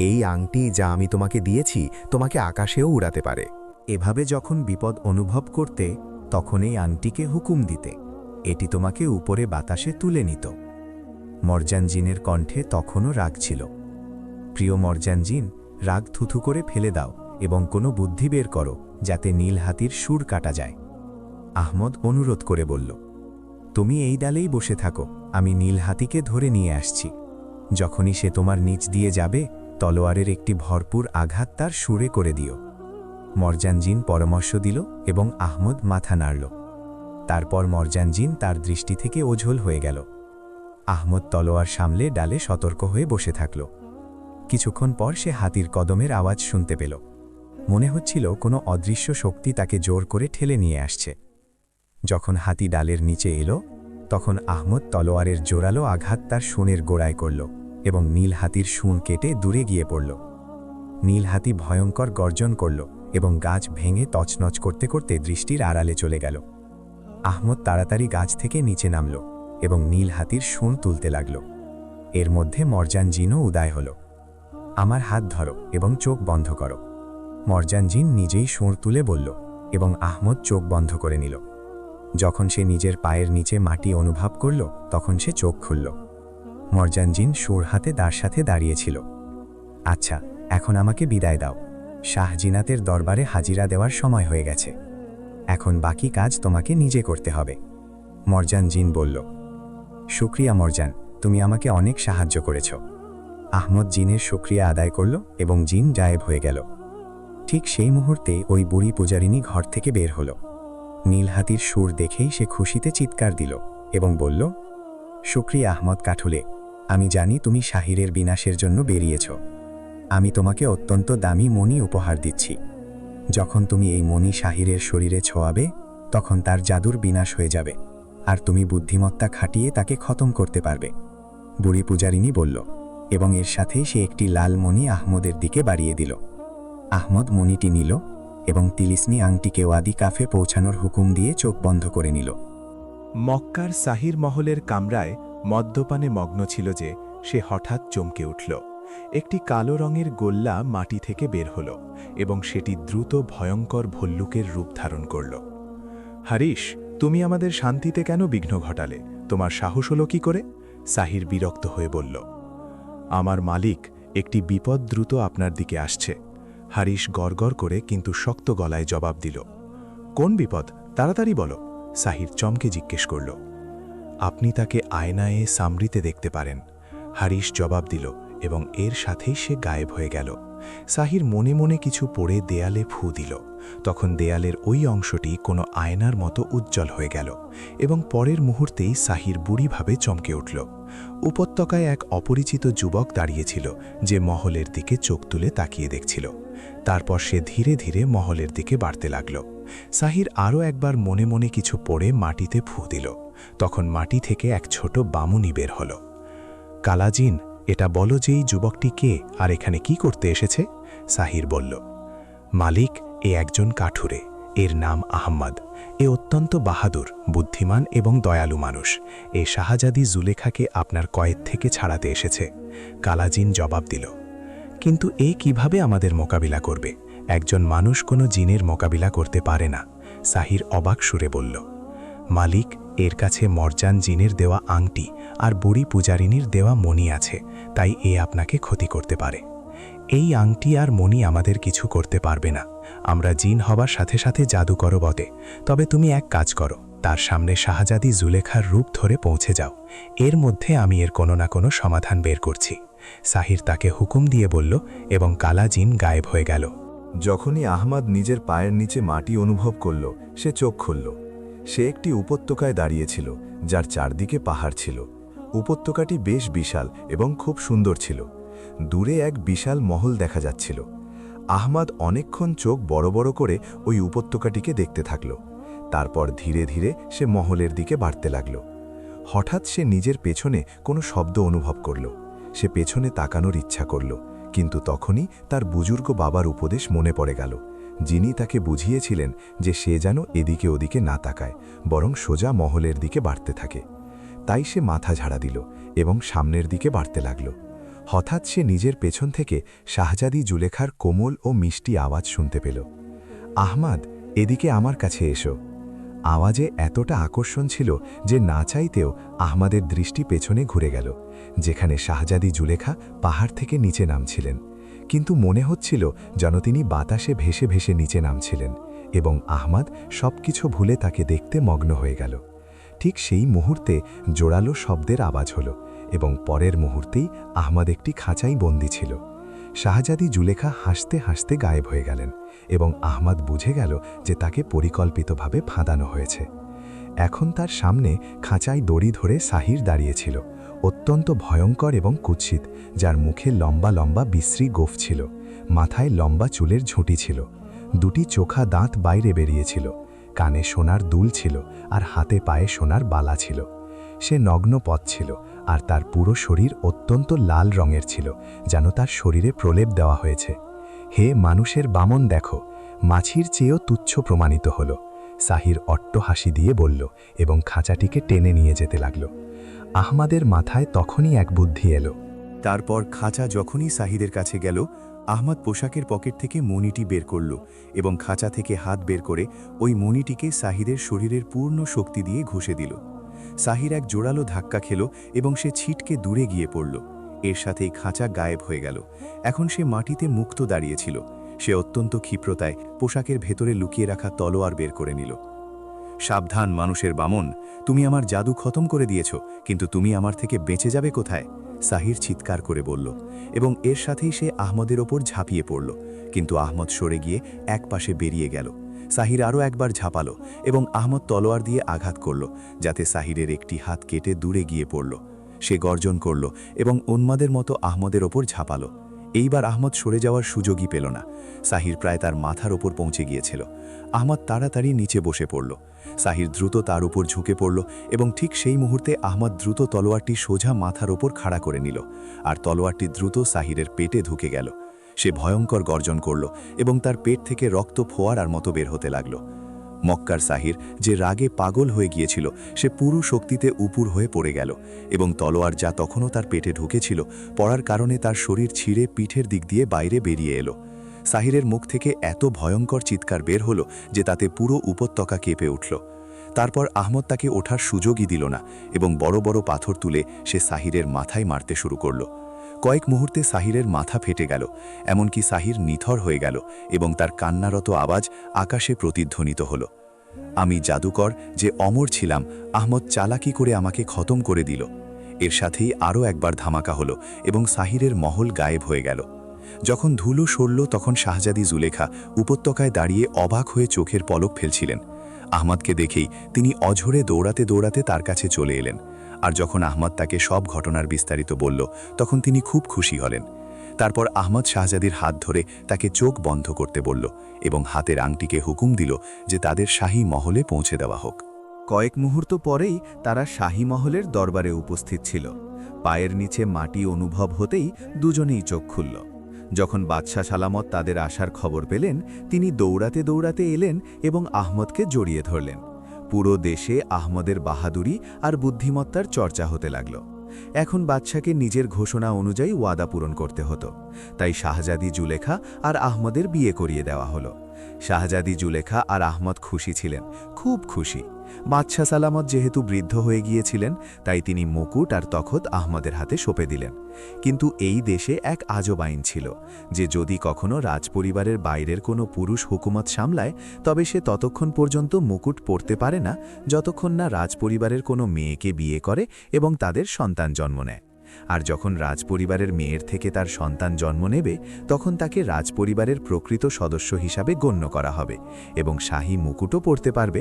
এই আংটি যা আমি তোমাকে দিয়েছি তোমাকে আকাশেও উড়াতে পারে। এভাবে যখন বিপদ অনুভব করতে তখন এই আংটিকে হুকুম দিতে, এটি তোমাকে উপরে বাতাসে তুলে নিত। মরজান জিনের কণ্ঠে তখনও রাগ ছিল। প্রিয় মরজান জিন, রাগ থুথু করে ফেলে দাও এবং কোনো বুদ্ধি বের করো যাতে নীল হাতির সুর কাটা যায়। আহমদ অনুরোধ করে বলল, তুমি এই ডালেই বসে থাকো, আমি নীল হাতিকে ধরে নিয়ে আসছি। যখনই সে তোমার নিচ দিয়ে যাবে তলোয়ারের একটি ভরপুর আঘাত তার সুরে করে দিও। মরজান জিন পরামর্শ দিল এবং আহমদ মাথা নাড়ল। তারপর মরজান জিন তার দৃষ্টি থেকে ওঝল হয়ে গেল। আহমদ তলোয়ার সামলে ডালে সতর্ক হয়ে বসে থাকল। কিছুক্ষণ পর সে হাতির কদমের আওয়াজ শুনতে পেল। মনে হচ্ছিল কোনো অদৃশ্য শক্তি তাকে জোর করে ঠেলে নিয়ে আসছে। যখন হাতি ডালের নিচে এলো তখন আহমদ তলোয়ারের জোরালো আঘাত তার শুনের গোড়ায় করল এবং নীল হাতির শুন কেটে দূরে গিয়ে পড়ল। নীল হাতি ভয়ঙ্কর গর্জন করল এবং গাছ ভেঙে তছনছ করতে করতে দৃষ্টির আড়ালে চলে গেল। আহমদ তাড়াতাড়ি গাছ থেকে নিচে নামল এবং নীল হাতির শুন তুলতে লাগল। এর মধ্যে মরজান জিনও উদয় হল। আমার হাত ধরো এবং চোখ বন্ধ করো। মরজান জিন নিজেই শুঁড় তুলে বলল এবং আহমদ চোখ বন্ধ করে নিল। যখন সে নিজের পায়ের নিচে মাটি অনুভব করল তখন সে চোখ খুলল। মরজান জিন শুঁড় হাতে তার সাথে দাঁড়িয়েছিল। আচ্ছা, এখন আমাকে বিদায় দাও। শাহজিনাতের দরবারে হাজিরা দেওয়ার সময় হয়ে গেছে। এখন বাকি কাজ তোমাকে নিজে করতে হবে। মরজান জিন বলল, শুক্রিয়া মরজান, তুমি আমাকে অনেক সাহায্য করেছ। আহমদ জিনের শুক্রিয়া আদায় করল এবং জিন গায়েব হয়ে গেল। ঠিক সেই মুহূর্তে ওই বুড়ি পূজারিনী ঘর থেকে বের হল। নীল হাতির সুর দেখেই সে খুশিতে চিৎকার দিল এবং বলল, শুক্রিয়া আহমদ কাঠুলে, আমি জানি তুমি শাহিরের বিনাশের জন্য বেরিয়েছ। আমি তোমাকে অত্যন্ত দামি মণি উপহার দিচ্ছি। যখন তুমি এই মণি শাহিরের শরীরে ছোঁয়াবে তখন তার জাদুর বিনাশ হয়ে যাবে আর তুমি বুদ্ধিমত্তা খাটিয়ে তাকে খতম করতে পারবে। বুড়ি পূজারিনী বলল এবং এর সাথে সে একটি লাল মণি আহমদের দিকে বাড়িয়ে দিল। আহমদ মণিটি নিল এবং তিলিসমি আংটিকে ওয়াদি কাফে পৌঁছানোর হুকুম দিয়ে চোখ বন্ধ করে নিল। মক্কার সাহির মহলের কামরায় মদ্যপানে মগ্ন ছিল যে সে হঠাৎ চমকে উঠল। একটি কালো রঙের গোল্লা মাটি থেকে বের হল এবং সেটি দ্রুত ভয়ঙ্কর ভল্লুকের রূপ ধারণ করল। হারিস, তুমি আমাদের শান্তিতে কেন বিঘ্ন ঘটালে? তোমার সাহস হলো কি করে? সাহির বিরক্ত হয়ে বলল, আমার মালিক, একটি বিপদ দ্রুত আপনার দিকে আসছে। হারিস গড়গড় করে কিন্তু শক্ত গলায় জবাব দিল, কোন বিপদ? তাড়াতাড়ি বলো। সাহির চমকে জিজ্ঞেস করল, আপনি তাকে আয়নায়ে সামরিতে দেখতে পারেন। হারিস জবাব দিল এবং এর সাথেই সে গায়েব হয়ে গেল। সাহির মনে মনে কিছু পড়ে দেয়ালে ফু দিল। তখন দেয়ালের ওই অংশটি কোনো আয়নার মতো উজ্জ্বল হয়ে গেল এবং পরের মুহূর্তেই সাহির বুড়িভাবে চমকে উঠল। উপত্যকায় এক অপরিচিত যুবক দাঁড়িয়েছিল যে মহলের দিকে চোখ তুলে তাকিয়ে দেখছিল। তারপর সে ধীরে ধীরে মহলের দিকে বাড়তে লাগল। সাহির আরও একবার মনে মনে কিছু পড়ে মাটিতে ফু দিল। তখন মাটি থেকে এক ছোট বামুনি বের হল। কালাজিন, এটা বলো যে এই যুবকটি কে আর এখানে কি করতে এসেছে? সাহির বলল, মালিক, এ একজন কাঠুরে। এর নাম আহমদ। এ অত্যন্ত বাহাদুর, বুদ্ধিমান এবং দয়ালু মানুষ। এ শাহজাদি জুলেখাকে আপনার কয়েদ থেকে ছাড়াতে এসেছে। কালাজিন জবাব দিল, কিন্তু এ কিভাবে আমাদের মোকাবিলা করবে? একজন মানুষ কোনো জিনের মোকাবিলা করতে পারে না, সাহির অবাক সুরে বলল। মালিক, এর কাছে মরজান জিনের দেওয়া আংটি আর বুড়ি পূজারিনীর দেওয়া মণি আছে, তাই এ আপনাকে ক্ষতি করতে পারে। এই আংটি আর মণি আমাদের কিছু করতে পারবে না। আমরা জিন হবার সাথে সাথে জাদু করো বটে, তবে তুমি এক কাজ করো, তার সামনে শাহজাদি জুলেখার রূপ ধরে পৌঁছে যাও। এর মধ্যে আমি এর কোনো না কোনো সমাধান বের করছি। সাহির তাকে হুকুম দিয়ে বলল এবং কালা জিন গায়েব হয়ে গেল। যখনই আহমাদ নিজের পায়ের নিচে মাটি অনুভব করল, সে চোখ খুলল। সে একটি উপত্যকায় দাঁড়িয়েছিল, যার চারদিকে পাহাড় ছিল। উপত্যকাটি বেশ বিশাল এবং খুব সুন্দর ছিল। দূরে এক বিশাল মহল দেখা যাচ্ছিল। আহমাদ অনেকক্ষণ চোখ বড় বড় করে ওই উপত্যকাটিকে দেখতে থাকল। তারপর ধীরে ধীরে সে মহলের দিকে বাড়তে লাগল। হঠাৎ সে নিজের পেছনে কোনো শব্দ অনুভব করল। সে পেছনে তাকানোর ইচ্ছা করল, কিন্তু তখনই তার বুজুর্গ বাবার উপদেশ মনে পড়ে গেল, যিনি তাকে বুঝিয়েছিলেন যে সে যেন এদিকে ওদিকে না তাকায়, বরং সোজা মহলের দিকে বাড়তে থাকে। তাই সে মাথা ঝাড়া দিল এবং সামনের দিকে বাড়তে লাগল। হঠাৎ সে নিজের পেছন থেকে শাহজাদি জুলেখার কোমল ও মিষ্টি আওয়াজ শুনতে পেল। আহমাদ, এদিকে আমার কাছে এসো। আওয়াজে এতটা আকর্ষণ ছিল যে না চাইতেও আহমাদের দৃষ্টি পেছনে ঘুরে গেল, যেখানে শাহজাদি জুলেখা পাহাড় থেকে নিচে নামছিলেন। কিন্তু মনে হচ্ছিল যেন তিনি বাতাসে ভেসে ভেসে নিচে নামছিলেন, এবং আহমাদ সবকিছু ভুলে তাকে দেখতে মগ্ন হয়ে গেল। ঠিক সেই মুহূর্তে জোরালো শব্দের আওয়াজ হল, এবং পরের মুহূর্তেই আহমাদ একটি খাঁচাই বন্দী ছিল। শাহজাদি জুলেখা হাসতে হাসতে গায়েব হয়ে গেলেন, এবং আহমাদ বুঝে গেল যে তাকে পরিকল্পিতভাবে ফাঁদানো হয়েছে। এখন তার সামনে খাঁচায় দড়ি ধরে সাহির দাঁড়িয়েছিল, অত্যন্ত ভয়ঙ্কর এবং কুৎসিত, যার মুখে লম্বা লম্বা বিশ্রী গোঁফ ছিল, মাথায় লম্বা চুলের ঝুঁটি ছিল, দুটি চোখা দাঁত বাইরে বেরিয়েছিল, কানে সোনার দুল ছিল আর হাতে পায়ে সোনার বালা ছিল। সে নগ্ন পথ ছিল, আর তার পুরো শরীর অত্যন্ত লাল রঙের ছিল, যেন তার শরীরে প্রলেপ দেওয়া হয়েছে। হে মানুষের বামন, দেখো, মাছির চেয়েও তুচ্ছ প্রমাণিত হল, সাহির অট্ট হাসি দিয়ে বলল, এবং খাঁচাটিকে টেনে নিয়ে যেতে লাগল। আহমাদের মাথায় তখনই এক বুদ্ধি এলো। তারপর খাঁচা যখনই সাহিদের কাছে গেল, আহমদ পোশাকের পকেট থেকে মণিটি বের করল এবং খাঁচা থেকে হাত বের করে ওই মণিটিকে সাহিদের শরীরের পূর্ণ শক্তি দিয়ে ঘষে দিল। সাহির এক জোরালো ধাক্কা খেল এবং সে ছিটকে দূরে গিয়ে পড়ল। এর সাথেই খাঁচা গায়েব হয়ে গেল। এখন সে মাটিতে মুক্ত দাঁড়িয়েছিল। সে অত্যন্ত ক্ষিপ্রতায় পোশাকের ভেতরে লুকিয়ে রাখা তলোয়ার বের করে নিল। সাবধান মানুষের বামন, তুমি আমার জাদু খতম করে দিয়েছ, কিন্তু তুমি আমার থেকে বেঁচে যাবে কোথায়? সাহির চিৎকার করে বলল, এবং এর সাথেই সে আহমদের ওপর ঝাঁপিয়ে পড়ল, কিন্তু আহমদ সরে গিয়ে এক পাশে বেরিয়ে গেল। সাহির আরও একবার ঝাঁপালো এবং আহমদ তলোয়ার দিয়ে আঘাত করল, যাতে সাহিরের একটি হাত কেটে দূরে গিয়ে পড়ল। সে গর্জন করল এবং উন্মাদের মতো আহমদের ওপর ঝাঁপালো। এইবার আহমদ সরে যাওয়ার সুযোগই পেল না। সাহির প্রায় তার মাথার ওপর পৌঁছে গিয়েছিল। আহমদ তাড়াতাড়ি নিচে বসে পড়ল। সাহির দ্রুত তার উপর ঝুঁকে পড়ল, এবং ঠিক সেই মুহূর্তে আহমদ দ্রুত তলোয়ারটি সোজা মাথার ওপর খাড়া করে নিল, আর তলোয়ারটি দ্রুত সাহিরের পেটে ঢুকে গেল। সে ভয়ঙ্কর গর্জন করল এবং তার পেট থেকে রক্ত ফোয়ারার মতো বের হতে লাগল। মক্কার সাহির, যে রাগে পাগল হয়ে গিয়েছিল, সে পুরো শক্তিতে উপুর হয়ে পড়ে গেল, এবং তলোয়ার যা তখনও তার পেটে ঢুকেছিল, পড়ার কারণে তার শরীর ছিঁড়ে পিঠের দিক দিয়ে বাইরে বেরিয়ে এলো। সাহিরের মুখ থেকে এত ভয়ঙ্কর চিৎকার বের হলো যে তাতে পুরো উপত্যকা কেঁপে উঠল। তারপর আহমদ তাকে ওঠার সুযোগই দিল না, এবং বড় বড় পাথর তুলে সে সাহিরের মাথায় মারতে শুরু করল। কয়েক মুহূর্তে সাহিরের মাথা ফেটে গেল, এমনকি সাহির নিথর হয়ে গেল, এবং তার কান্নারত আওয়াজ আকাশে প্রতিধ্বনিত হল। আমি জাদুকর যে অমর ছিলাম, আহমদ চালাকি করে আমাকে খতম করে দিল। এর সাথেই আরও একবার ধামাকা হলো এবং সাহিরের মহল গায়েব হয়ে গেল। যখন ধুলো সরল, তখন শাহজাদি জুলেখা উপত্যকায় দাঁড়িয়ে অবাক হয়ে চোখের পলক ফেলছিলেন। আহমদকে দেখেই তিনি অঝরে দৌড়াতে দৌড়াতে তার কাছে চলে এলেন, আর যখন আহমদ তাকে সব ঘটনার বিস্তারিত বলল, তখন তিনি খুব খুশি হলেন। তারপর আহমদ শাহজাদির হাত ধরে তাকে চোখ বন্ধ করতে বলল এবং হাতের আংটিকে হুকুম দিল যে তাদের শাহী মহলে পৌঁছে দেওয়া হোক। কয়েক মুহূর্ত পরেই তারা শাহী মহলের দরবারে উপস্থিত ছিল। পায়ের নিচে মাটি অনুভব হতেই দুজনেই চোখ খুলল। যখন বাদশাহ সালামত তাদের আসার খবর পেলেন, তিনি দৌড়াতে দৌড়াতে এলেন এবং আহমদকে জড়িয়ে ধরলেন। পুরো দেশে আহমদের বাহাদুরি আর বুদ্ধিমত্তার চর্চা হতে লাগল। এখন বাদশাকে নিজের ঘোষণা অনুযায়ী ওয়াদা পূরণ করতে হতো। তাই শাহজাদি জুলেখা আর আহমদের বিয়ে করিয়ে দেওয়া হলো। শাহজাদি জুলেখা আর আহমদ খুশি ছিলেন, খুব খুশি। বাদশাহ সালামত যেহেতু বৃদ্ধ হয়ে গিয়েছিলেন, তাই তিনি মুকুট আর তখত আহমদের হাতে সঁপে দিলেন। কিন্তু এই দেশে এক আজব আইন ছিল যে যদি কখনো রাজপরিবারের বাইরের কোনো পুরুষ হুকুমত সামলায়, তবে সে ততক্ষণ পর্যন্ত মুকুট পরতে পারে না যতক্ষণ না রাজপরিবারের কোনো মেয়েকে বিয়ে করে এবং তাদের সন্তান জন্ম নেয়। আর যখন রাজপরিবারের মেয়ের থেকে তার সন্তান জন্ম নেবে, তখন তাকে রাজপরিবারের প্রকৃত সদস্য হিসাবে গণ্য করা হবে এবং শাহী মুকুটও পরতে পারবে।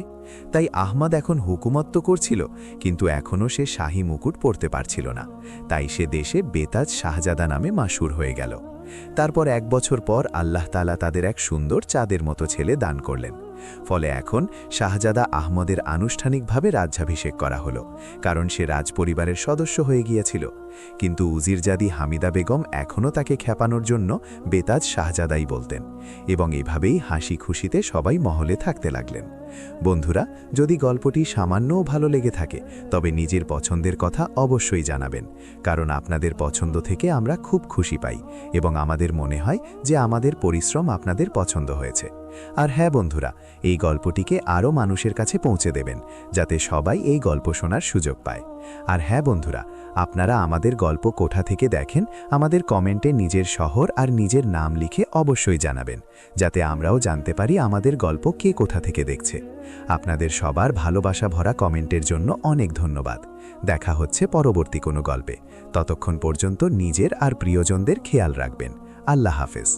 তাই আহমদ এখন হুকুমত্ব করছিল, কিন্তু এখনও সে শাহী মুকুট পরতে পারছিল না। তাই সে দেশে বেতাজ শাহজাদা নামে মাশহুর হয়ে গেল। তারপর 1 বছর পর আল্লাহ তাআলা তাদের এক সুন্দর চাঁদের মতো ছেলে দান করলেন। ফলে এখন শাহজাদা আহমদের আনুষ্ঠানিকভাবে রাজ্যাভিষেক করা হলো, কারণ সে রাজপরিবারের সদস্য হয়ে গিয়েছিল। কিন্তু উজিরজাদি হামিদা বেগম এখনও তাকে খেপানোর জন্য বেতাজ শাহজাদাই বলতেন, এবং এভাবেই হাসি খুশিতে সবাই মহলে থাকতে লাগলেন। বন্ধুরা, যদি গল্পটি সামান্যও ভালো লেগে থাকে, তবে নিজের পছন্দের কথা অবশ্যই জানাবেন, কারণ আপনাদের পছন্দ থেকে আমরা খুব খুশি পাই এবং আমাদের মনে হয় যে আমাদের পরিশ্রম আপনাদের পছন্দ হয়েছে। আর হ্যাঁ বন্ধুরা, এই গল্পটিকে আরও মানুষের কাছে পৌঁছে দেবেন, যাতে সবাই এই গল্প শোনার সুযোগ পায়। আর হ্যাঁ বন্ধুরা, আপনারা আমাদের গল্প কোথা থেকে দেখেন আমাদের কমেন্টে নিজের শহর আর নিজের নাম লিখে অবশ্যই জানাবেন, যাতে আমরাও জানতে পারি আমাদের গল্প কে কোথা থেকে দেখছে। আপনাদের সবার ভালোবাসা ভরা কমেন্টের জন্য অনেক ধন্যবাদ। দেখা হচ্ছে পরবর্তী কোনো গল্পে। ততক্ষণ পর্যন্ত নিজের আর প্রিয়জনদের খেয়াল রাখবেন। আল্লাহ হাফেজ।